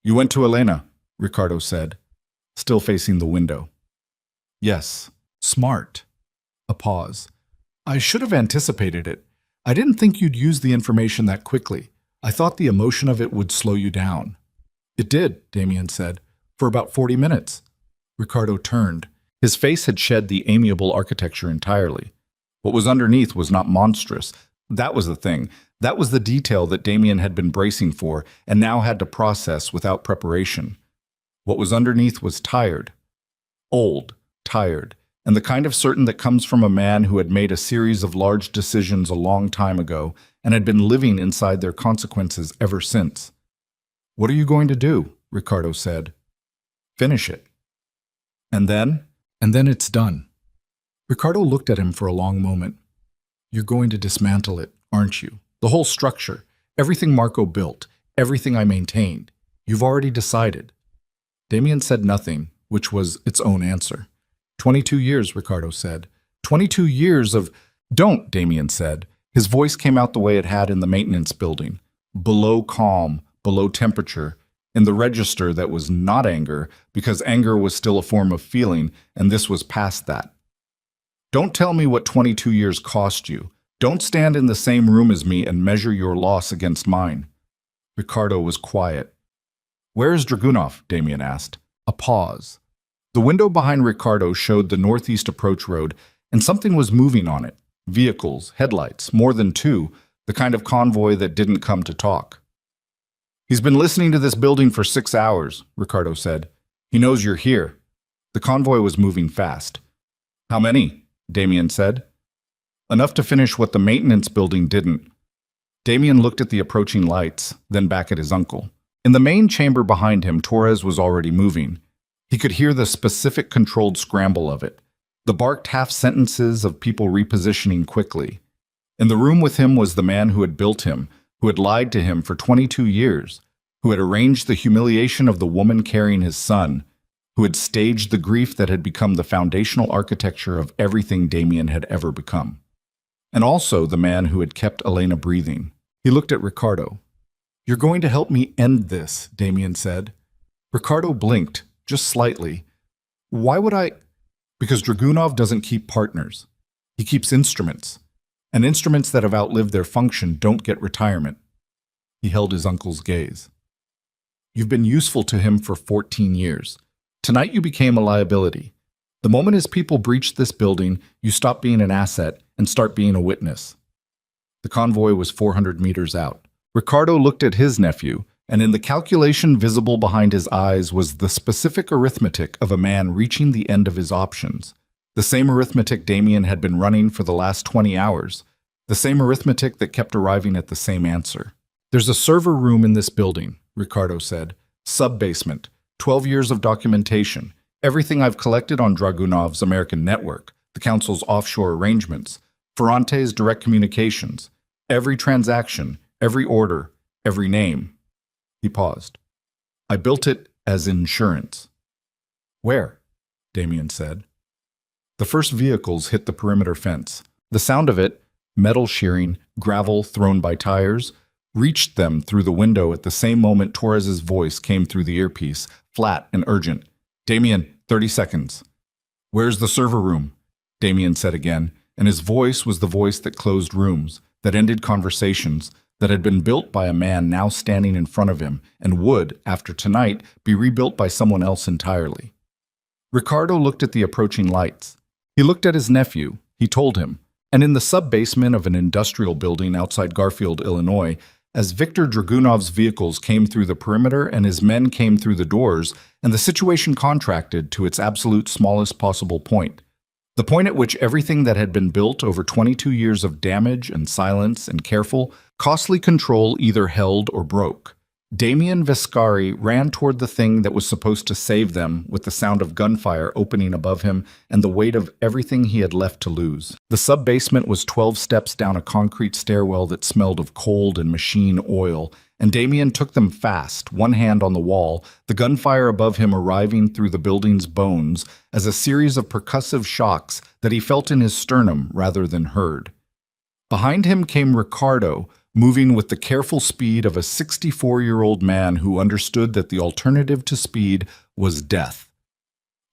"You went to Elena," Ricardo said, still facing the window. "Yes. Smart." A pause. "I should have anticipated it. I didn't think you'd use the information that quickly. I thought the emotion of it would slow you down." "It did," Damien said, "for about 40 minutes. Ricardo turned. His face had shed the amiable architecture entirely. What was underneath was not monstrous. That was the thing. That was the detail that Damien had been bracing for and now had to process without preparation. What was underneath was tired. Old, tired, and the kind of certain that comes from a man who had made a series of large decisions a long time ago and had been living inside their consequences ever since. "What are you going to do?" Ricardo said. "Finish it." And then it's done." Ricardo looked at him for a long moment. "You're going to dismantle it, aren't you? The whole structure, everything Marco built, everything I maintained. You've already decided." Damien said nothing, which was its own answer. 22 years, Ricardo said. 22 years of... Don't, Damien said. His voice came out the way it had in the maintenance building. Below calm, below temperature, in the register that was not anger, because anger was still a form of feeling, and this was past that. Don't tell me what 22 years cost you. Don't stand in the same room as me and measure your loss against mine. Ricardo was quiet. Where is Dragunov? Damien asked. A pause. The window behind Ricardo showed the northeast approach road, and something was moving on it. Vehicles, headlights, more than two, the kind of convoy that didn't come to talk. He's been listening to this building for 6 hours, Ricardo said. He knows you're here. The convoy was moving fast. How many? Damien said. Enough to finish what the maintenance building didn't. Damien looked at the approaching lights, then back at his uncle. In the main chamber behind him, Torres was already moving. He could hear the specific controlled scramble of it, the barked half-sentences of people repositioning quickly. In the room with him was the man who had built him, who had lied to him for 22 years, who had arranged the humiliation of the woman carrying his son, who had staged the grief that had become the foundational architecture of everything Damien had ever become. And also the man who had kept Elena breathing. He looked at Ricardo. You're going to help me end this, Damien said. Ricardo blinked, just slightly. Why would I? Because Dragunov doesn't keep partners. He keeps instruments. And instruments that have outlived their function don't get retirement. He held his uncle's gaze. You've been useful to him for 14 years. Tonight you became a liability. The moment his people breached this building, you stop being an asset and start being a witness. The convoy was 400 meters out. Ricardo looked at his nephew, and in the calculation visible behind his eyes was the specific arithmetic of a man reaching the end of his options. The same arithmetic Damien had been running for the last 20 hours. The same arithmetic that kept arriving at the same answer. There's a server room in this building, Ricardo said. Sub-basement. 12 years of documentation. Everything I've collected on Dragunov's American network. The Council's offshore arrangements. Ferrante's direct communications. Every transaction. Every order. Every name. He paused. I built it as insurance. Where? Damien said. The first vehicles hit the perimeter fence. The sound of it, metal shearing, gravel thrown by tires, reached them through the window at the same moment Torres's voice came through the earpiece, flat and urgent. Damien, 30 seconds. Where's the server room? Damien said again, and his voice was the voice that closed rooms, that ended conversations, that had been built by a man now standing in front of him and would, after tonight, be rebuilt by someone else entirely. Ricardo looked at the approaching lights. He looked at his nephew, he told him, and in the sub-basement of an industrial building outside Garfield, Illinois, as Victor Dragunov's vehicles came through the perimeter and his men came through the doors, and the situation contracted to its absolute smallest possible point. The point at which everything that had been built over 22 years of damage and silence and careful, costly control either held or broke. Damien Vescari ran toward the thing that was supposed to save them with the sound of gunfire opening above him and the weight of everything he had left to lose. The sub-basement was 12 steps down a concrete stairwell that smelled of cold and machine oil, and Damien took them fast, one hand on the wall, the gunfire above him arriving through the building's bones as a series of percussive shocks that he felt in his sternum rather than heard. Behind him came Ricardo, moving with the careful speed of a 64-year-old man who understood that the alternative to speed was death.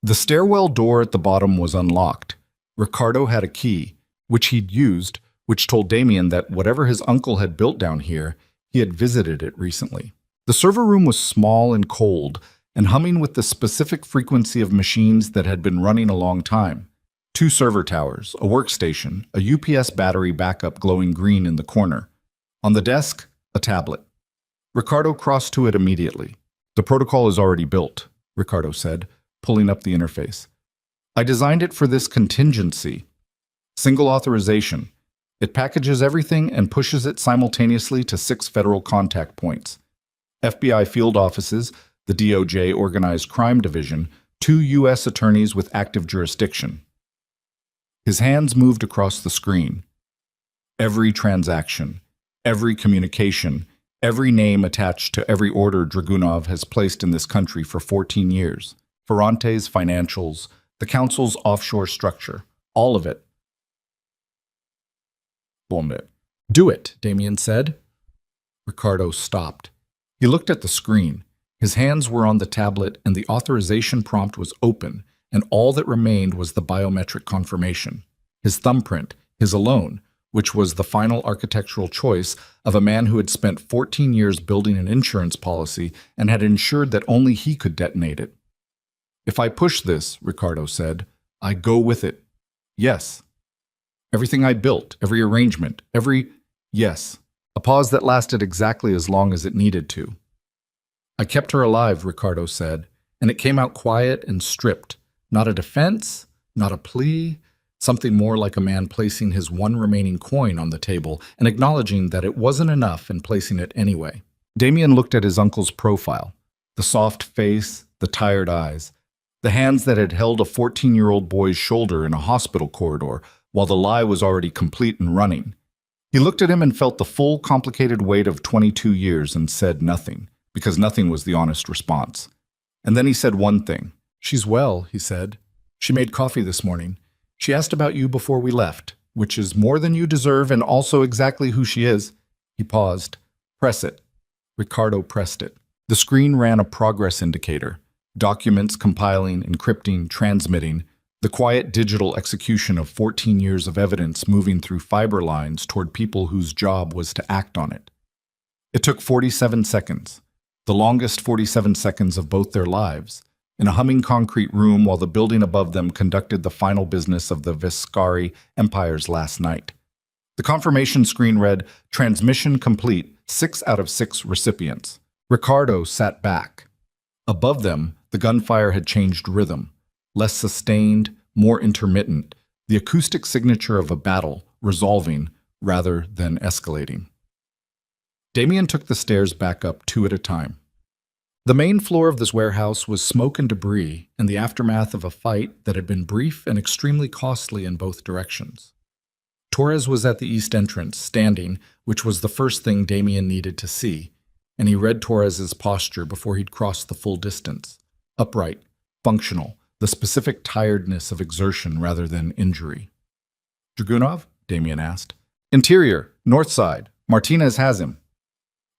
The stairwell door at the bottom was unlocked. Ricardo had a key, which he'd used, which told Damien that whatever his uncle had built down here, he had visited it recently. The server room was small and cold, and humming with the specific frequency of machines that had been running a long time. 2 server towers, a workstation, a UPS battery backup glowing green in the corner. On the desk, a tablet. Ricardo crossed to it immediately. The protocol is already built, Ricardo said, pulling up the interface. I designed it for this contingency. Single authorization. It packages everything and pushes it simultaneously to 6 federal contact points. FBI field offices, the DOJ Organized Crime Division, 2 U.S. attorneys with active jurisdiction. His hands moved across the screen. Every transaction. Every communication, every name attached to every order Dragunov has placed in this country for 14 years. Ferrante's financials, the council's offshore structure, all of it. Do it, Damien said. Ricardo stopped. He looked at the screen. His hands were on the tablet and the authorization prompt was open, and all that remained was the biometric confirmation. His thumbprint, his alone, which was the final architectural choice of a man who had spent 14 years building an insurance policy and had ensured that only he could detonate it. If I push this, Ricardo said, I go with it. Yes. Everything I built, every arrangement, yes. A pause that lasted exactly as long as it needed to. I kept her alive, Ricardo said, and it came out quiet and stripped. Not a defense, not a plea, something more like a man placing his one remaining coin on the table and acknowledging that it wasn't enough and placing it anyway. Damien looked at his uncle's profile, the soft face, the tired eyes, the hands that had held a 14-year-old boy's shoulder in a hospital corridor while the lie was already complete and running. He looked at him and felt the full, complicated weight of 22 years and said nothing, because nothing was the honest response. And then he said one thing. She's well, he said. She made coffee this morning. She asked about you before we left, which is more than you deserve and also exactly who she is. He paused. Press it. Ricardo pressed it. The screen ran a progress indicator. Documents compiling, encrypting, transmitting. The quiet digital execution of 14 years of evidence moving through fiber lines toward people whose job was to act on it. It took 47 seconds, the longest 47 seconds of both their lives, in a humming concrete room while the building above them conducted the final business of the Viscari Empire's last night. The confirmation screen read, Transmission complete, 6 out of 6 recipients. Ricardo sat back. Above them, the gunfire had changed rhythm. Less sustained, more intermittent, the acoustic signature of a battle, resolving rather than escalating. Damien took the stairs back up 2 at a time. The main floor of this warehouse was smoke and debris and the aftermath of a fight that had been brief and extremely costly in both directions. Torres was at the east entrance, standing, which was the first thing Damien needed to see, and he read Torres's posture before he'd crossed the full distance. Upright, functional, the specific tiredness of exertion rather than injury. Dragunov? Damien asked. Interior, north side. Martinez has him.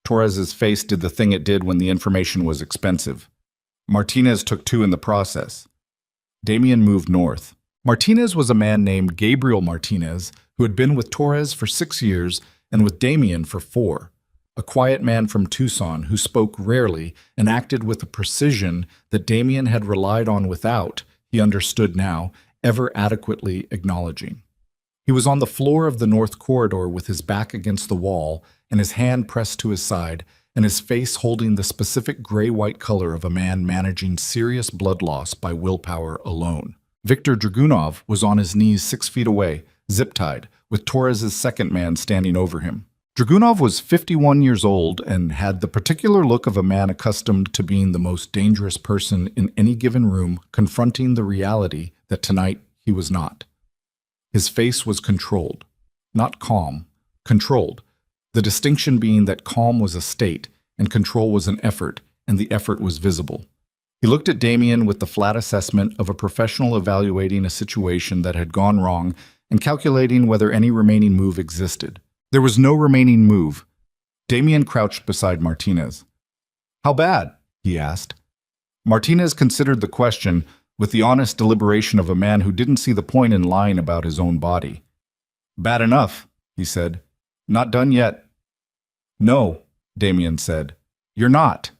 Torres's face did the thing it did when the information was expensive. Martinez took 2 in the process. Damien moved north. Martinez was a man named Gabriel Martinez who had been with Torres for 6 years and with Damien for 4. A quiet man from Tucson who spoke rarely and acted with a precision that Damien had relied on without, he understood now, ever adequately acknowledging. He was on the floor of the north corridor with his back against the wall and his hand pressed to his side and his face holding the specific gray-white color of a man managing serious blood loss by willpower alone. Viktor Dragunov was on his knees 6 feet away, zip-tied, with Torres's second man standing over him. Dragunov was 51 years old and had the particular look of a man accustomed to being the most dangerous person in any given room, confronting the reality that tonight he was not. His face was controlled, not calm, controlled, the distinction being that calm was a state and control was an effort, and the effort was visible. He looked at Damien with the flat assessment of a professional evaluating a situation that had gone wrong and calculating whether any remaining move existed. There was no remaining move. Damien crouched beside Martinez. How bad? He asked. Martinez considered the question with the honest deliberation of a man who didn't see the point in lying about his own body. Bad enough, he said. Not done yet. No, Damien said. You're not.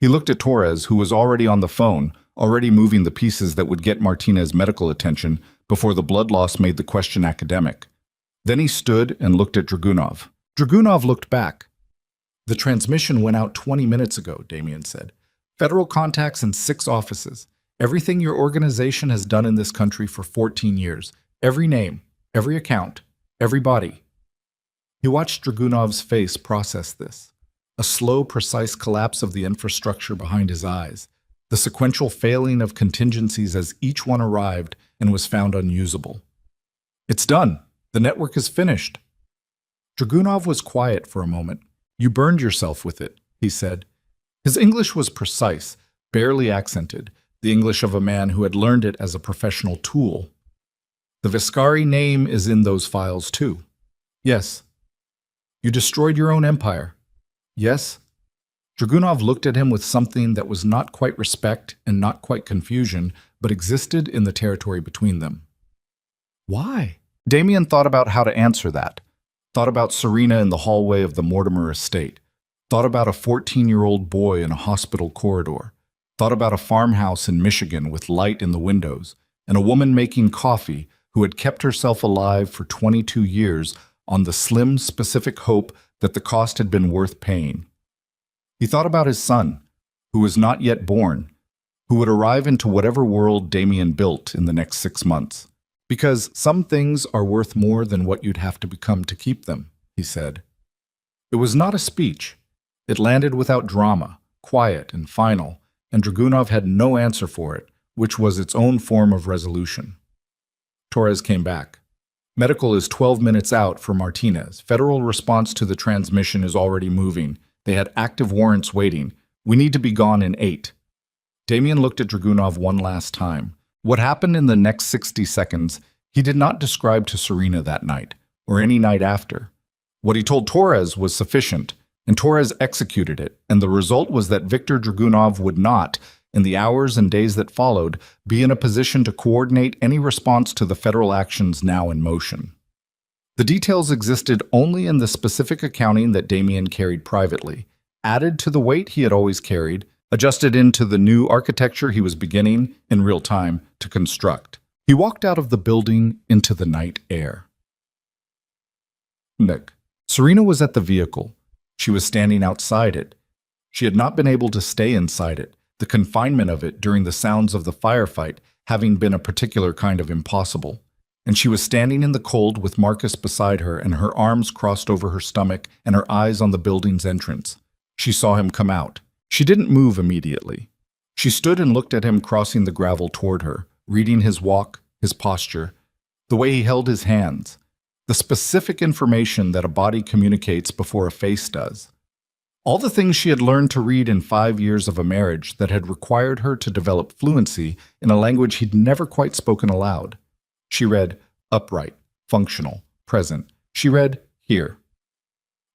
He looked at Torres, who was already on the phone, already moving the pieces that would get Martinez medical attention before the blood loss made the question academic. Then he stood and looked at Dragunov. Dragunov looked back. The transmission went out 20 minutes ago, Damien said. Federal contacts in 6 offices. Everything your organization has done in this country for 14 years. Every name, every account, every body. He watched Dragunov's face process this. A slow, precise collapse of the infrastructure behind his eyes. The sequential failing of contingencies as each one arrived and was found unusable. It's done. The network is finished. Dragunov was quiet for a moment. You burned yourself with it, he said. His English was precise, barely accented, the the English of a man who had learned it as a professional tool. The Viscari name is in those files too. Yes. You destroyed your own empire. Yes. Dragunov looked at him with something that was not quite respect and not quite confusion, but existed in the territory between them. Why? Damien thought about how to answer that. Thought about Serena in the hallway of the Mortimer estate. Thought about a 14-year-old boy in a hospital corridor. Thought about a farmhouse in Michigan with light in the windows, and a woman making coffee who had kept herself alive for 22 years on the slim, specific hope that the cost had been worth paying. He thought about his son, who was not yet born, who would arrive into whatever world Damien built in the next 6 months. Because some things are worth more than what you'd have to become to keep them, he said. It was not a speech. It landed without drama, quiet and final, and Dragunov had no answer for it, which was its own form of resolution. Torres came back. Medical is 12 minutes out for Martinez. Federal response to the transmission is already moving. They had active warrants waiting. We need to be gone in 8. Damien looked at Dragunov one last time. What happened in the next 60 seconds, he did not describe to Serena that night, or any night after. What he told Torres was sufficient, and Torres executed it, and the result was that Viktor Dragunov would not, in the hours and days that followed, be in a position to coordinate any response to the federal actions now in motion. The details existed only in the specific accounting that Damien carried privately, added to the weight he had always carried, adjusted into the new architecture he was beginning, in real time, to construct. He walked out of the building into the night air. Nick. Serena was at the vehicle. She was standing outside it. She had not been able to stay inside it, the confinement of it during the sounds of the firefight having been a particular kind of impossible. And she was standing in the cold with Marcus beside her and her arms crossed over her stomach and her eyes on the building's entrance. She saw him come out. She didn't move immediately. She stood and looked at him crossing the gravel toward her, reading his walk, his posture, the way he held his hands, the specific information that a body communicates before a face does. All the things she had learned to read in 5 years of a marriage that had required her to develop fluency in a language he'd never quite spoken aloud. She read upright, functional, present. She read here.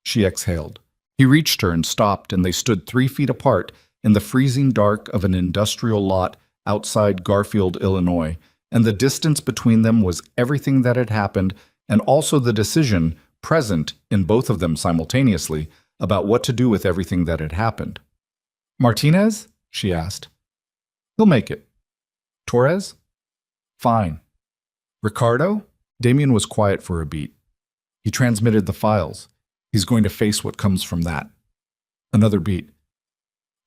She exhaled. He reached her and stopped, and they stood 3 feet apart in the freezing dark of an industrial lot outside Garfield, Illinois, and the distance between them was everything that had happened and also the decision, present in both of them simultaneously, about what to do with everything that had happened. Martinez? She asked. He'll make it. Torres? Fine. Ricardo? Damien was quiet for a beat. He transmitted the files. He's going to face what comes from that. Another beat.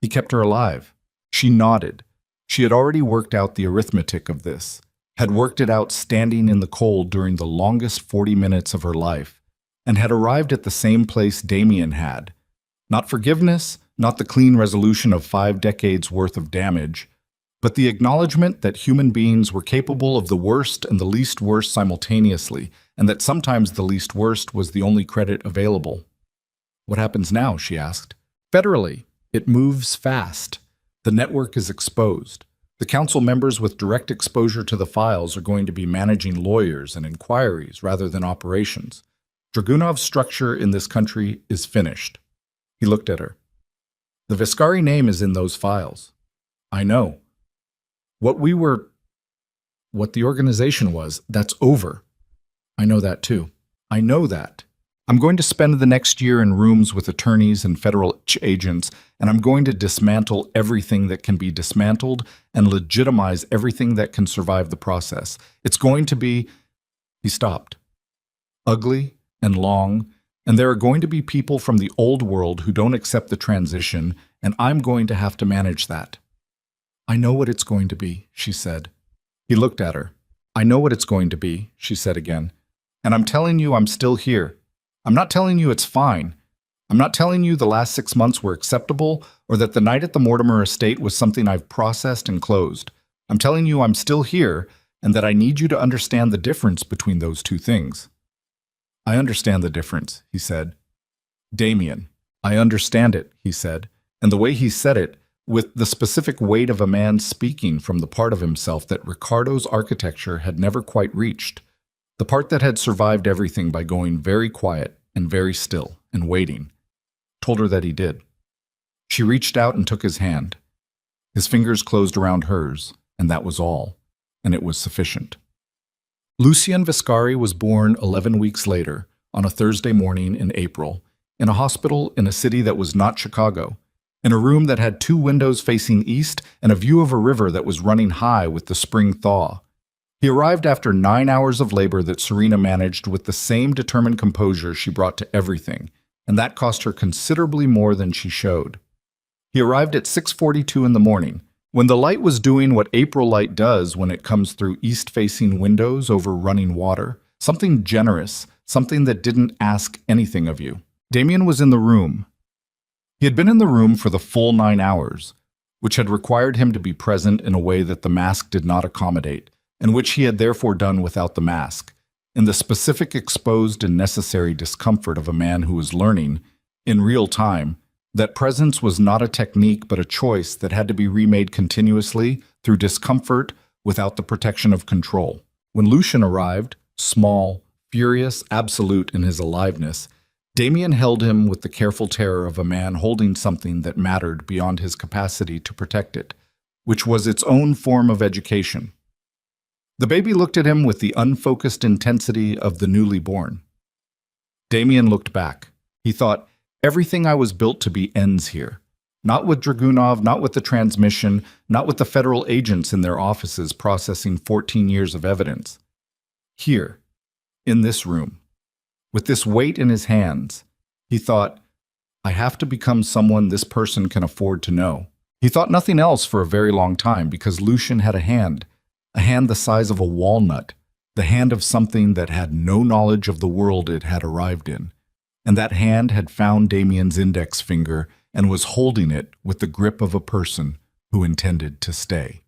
He kept her alive. She nodded. She had already worked out the arithmetic of this, had worked it out standing in the cold during the longest 40 minutes of her life, and had arrived at the same place Damien had. Not forgiveness, not the clean resolution of 5 decades worth of damage, but the acknowledgement that human beings were capable of the worst and the least worst simultaneously, and that sometimes the least worst was the only credit available. What happens now? She asked. Federally, it moves fast. The network is exposed. The council members with direct exposure to the files are going to be managing lawyers and inquiries rather than operations. Dragunov's structure in this country is finished. He looked at her. The Viscari name is in those files. I know. What the organization was, that's over. I know that too. I know that. I'm going to spend the next year in rooms with attorneys and federal agents, and I'm going to dismantle everything that can be dismantled and legitimize everything that can survive the process. It's going to be... He stopped. Ugly and long, and there are going to be people from the old world who don't accept the transition, and I'm going to have to manage that. I know what it's going to be, she said. He looked at her. I know what it's going to be, she said again. And I'm telling you I'm still here. I'm not telling you it's fine. I'm not telling you the last 6 months were acceptable or that the night at the Mortimer estate was something I've processed and closed. I'm telling you I'm still here and that I need you to understand the difference between those two things. I understand the difference, he said. Damien, I understand it, he said, and the way he said it with the specific weight of a man speaking from the part of himself that Ricardo's architecture had never quite reached, the part that had survived everything by going very quiet and very still and waiting, told her that he did. She reached out and took his hand. His fingers closed around hers, and that was all, and it was sufficient. Lucien Viscari was born 11 weeks later, on a Thursday morning in April, in a hospital in a city that was not Chicago, in a room that had 2 windows facing east and a view of a river that was running high with the spring thaw. He arrived after 9 hours of labor that Serena managed with the same determined composure she brought to everything, and that cost her considerably more than she showed. He arrived at 6:42 in the morning, when the light was doing what April light does when it comes through east-facing windows over running water, something generous, something that didn't ask anything of you. Damien was in the room. He had been in the room for the full 9 hours, which had required him to be present in a way that the mask did not accommodate, and which he had therefore done without the mask, in the specific exposed and necessary discomfort of a man who was learning, in real time, that presence was not a technique but a choice that had to be remade continuously through discomfort without the protection of control. When Lucien arrived, small, furious, absolute in his aliveness, Damien held him with the careful terror of a man holding something that mattered beyond his capacity to protect it, which was its own form of education. The baby looked at him with the unfocused intensity of the newly born. Damien looked back. He thought, everything I was built to be ends here. Not with Dragunov, not with the transmission, not with the federal agents in their offices processing 14 years of evidence. Here, in this room, with this weight in his hands, he thought, I have to become someone this person can afford to know. He thought nothing else for a very long time because Lucien had a hand the size of a walnut, the hand of something that had no knowledge of the world it had arrived in. And that hand had found Damien's index finger and was holding it with the grip of a person who intended to stay.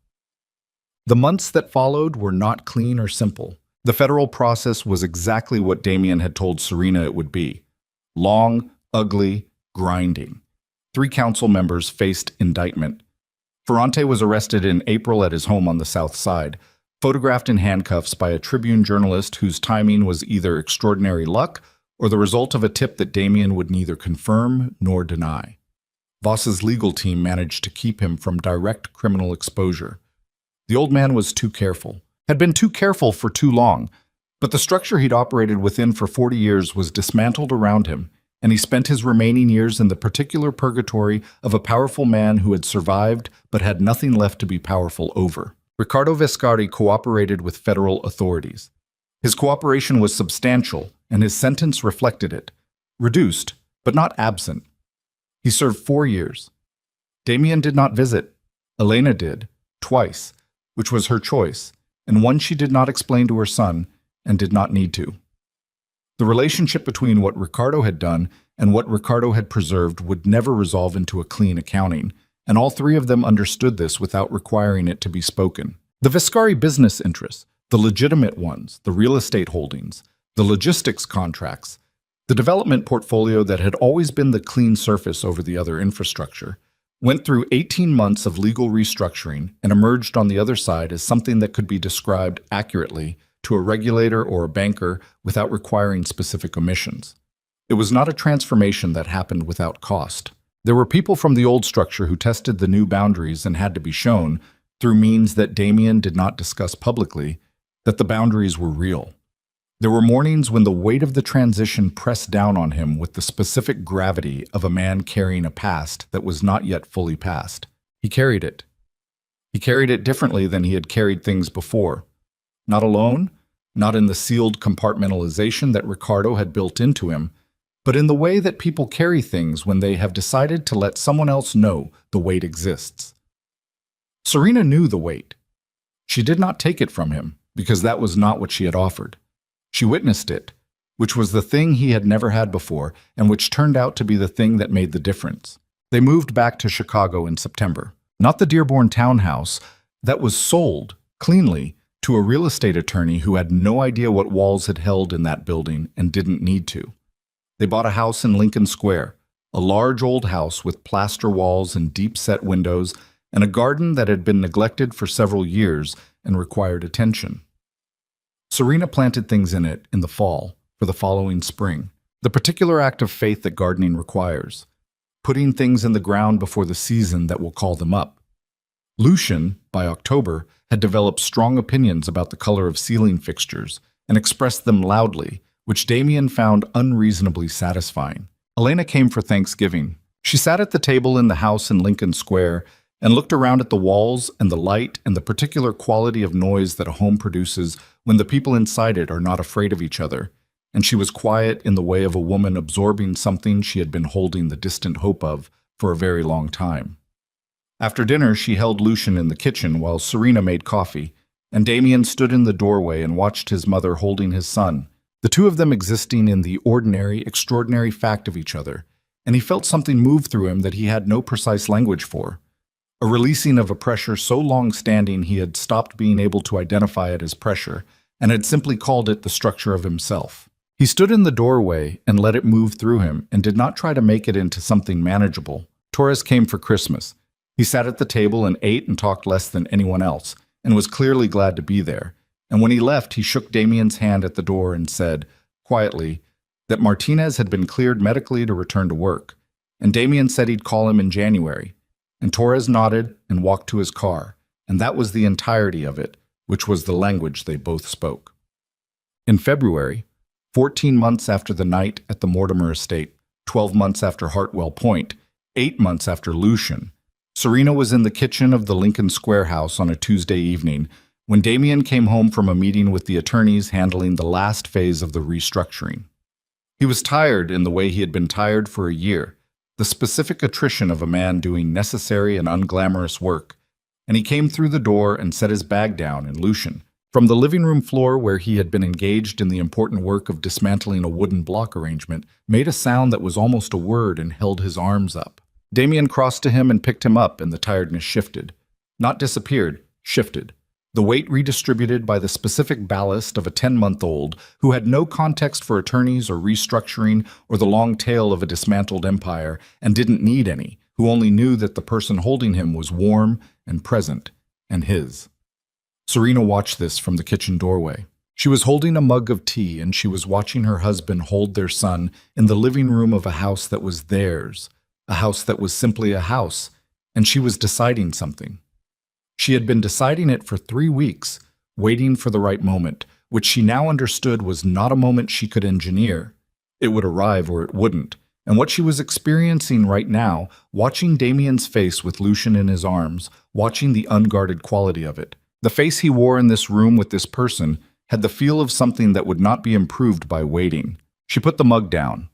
The months that followed were not clean or simple. The federal process was exactly what Damien had told Serena it would be. Long, ugly, grinding. 3 council members faced indictment. Ferrante was arrested in April at his home on the South Side, photographed in handcuffs by a Tribune journalist whose timing was either extraordinary luck or the result of a tip that Damien would neither confirm nor deny. Voss's legal team managed to keep him from direct criminal exposure. The old man was too careful, had been too careful for too long, but the structure he'd operated within for 40 years was dismantled around him, and he spent his remaining years in the particular purgatory of a powerful man who had survived but had nothing left to be powerful over. Ricardo Viscari cooperated with federal authorities. His cooperation was substantial, and his sentence reflected it. Reduced, but not absent. He served 4 years. Damien did not visit. Elena did, twice, which was her choice, and one she did not explain to her son, and did not need to. The relationship between what Ricardo had done and what Ricardo had preserved would never resolve into a clean accounting, and all 3 of them understood this without requiring it to be spoken. The Viscari business interests, the legitimate ones, the real estate holdings, the logistics contracts, the development portfolio that had always been the clean surface over the other infrastructure, went through 18 months of legal restructuring and emerged on the other side as something that could be described accurately to a regulator or a banker without requiring specific omissions. It was not a transformation that happened without cost. There were people from the old structure who tested the new boundaries and had to be shown, through means that Damien did not discuss publicly, that the boundaries were real. There were mornings when the weight of the transition pressed down on him with the specific gravity of a man carrying a past that was not yet fully past. He carried it. He carried it differently than he had carried things before. Not alone, not in the sealed compartmentalization that Ricardo had built into him, but in the way that people carry things when they have decided to let someone else know the weight exists. Serena knew the weight. She did not take it from him, because that was not what she had offered. She witnessed it, which was the thing he had never had before, and which turned out to be the thing that made the difference. They moved back to Chicago in September. Not the Dearborn townhouse that was sold, cleanly, to a real estate attorney who had no idea what walls had held in that building and didn't need to. They bought a house in Lincoln Square, A large old house with plaster walls and deep-set windows, and a garden that had been neglected for several years and required attention. Serena planted things in it in the fall for the following spring, the particular act of faith that gardening requires, putting things in the ground before the season that will call them up. Lucian, by October, had developed strong opinions about the color of ceiling fixtures and expressed them loudly, which Damien found unreasonably satisfying. Elena came for Thanksgiving. She sat at the table in the house in Lincoln Square and looked around at the walls and the light and the particular quality of noise that a home produces when the people inside it are not afraid of each other, and she was quiet in the way of a woman absorbing something she had been holding the distant hope of for a very long time. After dinner, she held Lucian in the kitchen while Serena made coffee, and Damien stood in the doorway and watched his mother holding his son, the two of them existing in the ordinary, extraordinary fact of each other, and he felt something move through him that he had no precise language for. A releasing of a pressure so long-standing he had stopped being able to identify it as pressure, and had simply called it the structure of himself. He stood in the doorway and let it move through him and did not try to make it into something manageable. Torres came for Christmas. He sat at the table and ate and talked less than anyone else, and was clearly glad to be there. And when he left, he shook Damien's hand at the door and said, quietly, that Martinez had been cleared medically to return to work, and Damien said he'd call him in January. And Torres nodded and walked to his car, and that was the entirety of it, which was the language they both spoke. In February, 14 months after the night at the Mortimer estate, 12 months after Hartwell Point, 8 months after Lucian, Serena was in the kitchen of the Lincoln Square house on a Tuesday evening when Damien came home from a meeting with the attorneys handling the last phase of the restructuring. He was tired in the way he had been tired for a year, the specific attrition of a man doing necessary and unglamorous work, and he came through the door and set his bag down in Lucian. From the living room floor where he had been engaged in the important work of dismantling a wooden block arrangement, made a sound that was almost a word and held his arms up. Damien crossed to him and picked him up, and the tiredness shifted. Not disappeared, shifted. The weight redistributed by the specific ballast of a 10-month-old who had no context for attorneys or restructuring or the long tail of a dismantled empire and didn't need any, who only knew that the person holding him was warm and present, and his. Serena watched this from the kitchen doorway. She was holding a mug of tea, and she was watching her husband hold their son in the living room of a house that was theirs, a house that was simply a house, and she was deciding something. She had been deciding it for 3 weeks, waiting for the right moment, which she now understood was not a moment she could engineer. It would arrive or it wouldn't, and what she was experiencing right now, watching Damien's face with Lucian in his arms, watching the unguarded quality of it. The face he wore in this room with this person had the feel of something that would not be improved by waiting. She put the mug down.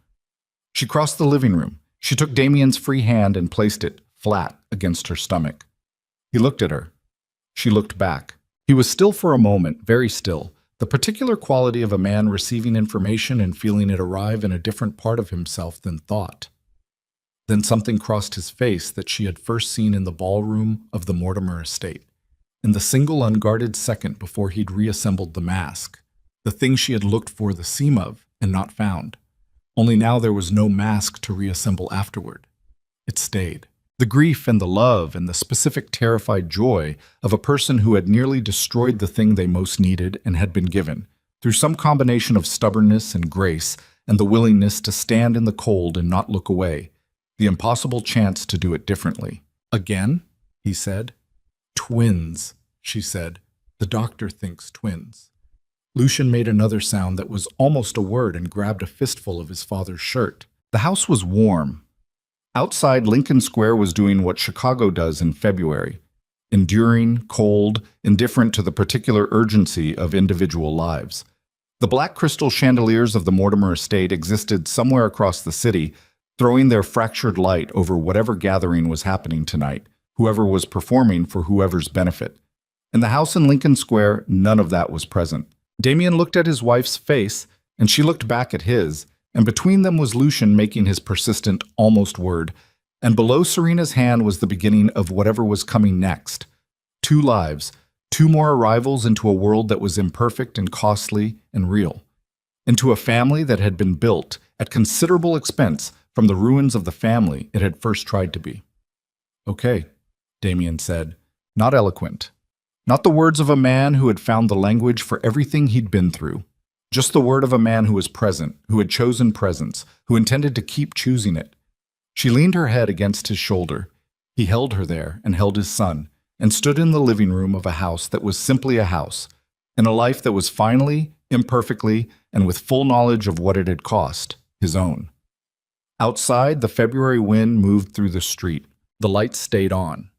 She crossed the living room. She took Damien's free hand and placed it flat against her stomach. He looked at her. She looked back. He was still for a moment, very still, the particular quality of a man receiving information and feeling it arrive in a different part of himself than thought. Then something crossed his face that she had first seen in the ballroom of the Mortimer estate, in the single unguarded second before he'd reassembled the mask, the thing she had looked for the seam of and not found. Only now there was no mask to reassemble afterward. It stayed. The grief and the love and the specific terrified joy of a person who had nearly destroyed the thing they most needed and had been given, through some combination of stubbornness and grace and the willingness to stand in the cold and not look away, the impossible chance to do it differently. Again, he said. Twins, she said. The doctor thinks twins. Lucian made another sound that was almost a word and grabbed a fistful of his father's shirt. The house was warm. Outside, Lincoln Square was doing what Chicago does in February, enduring, cold, indifferent to the particular urgency of individual lives. The black crystal chandeliers of the Mortimer estate existed somewhere across the city, throwing their fractured light over whatever gathering was happening tonight, whoever was performing for whoever's benefit. In the house in Lincoln Square, none of that was present. Damien looked at his wife's face, and she looked back at his, and between them was Lucian making his persistent, almost word, and below Serena's hand was the beginning of whatever was coming next. 2 lives, 2 more arrivals into a world that was imperfect and costly and real, into a family that had been built, at considerable expense, from the ruins of the family it had first tried to be. "Okay," Damien said, not eloquent. Not the words of a man who had found the language for everything he'd been through. Just the word of a man who was present, who had chosen presence, who intended to keep choosing it. She leaned her head against his shoulder. He held her there and held his son, and stood in the living room of a house that was simply a house, in a life that was finally, imperfectly, and with full knowledge of what it had cost, his own. Outside, the February wind moved through the street. The lights stayed on.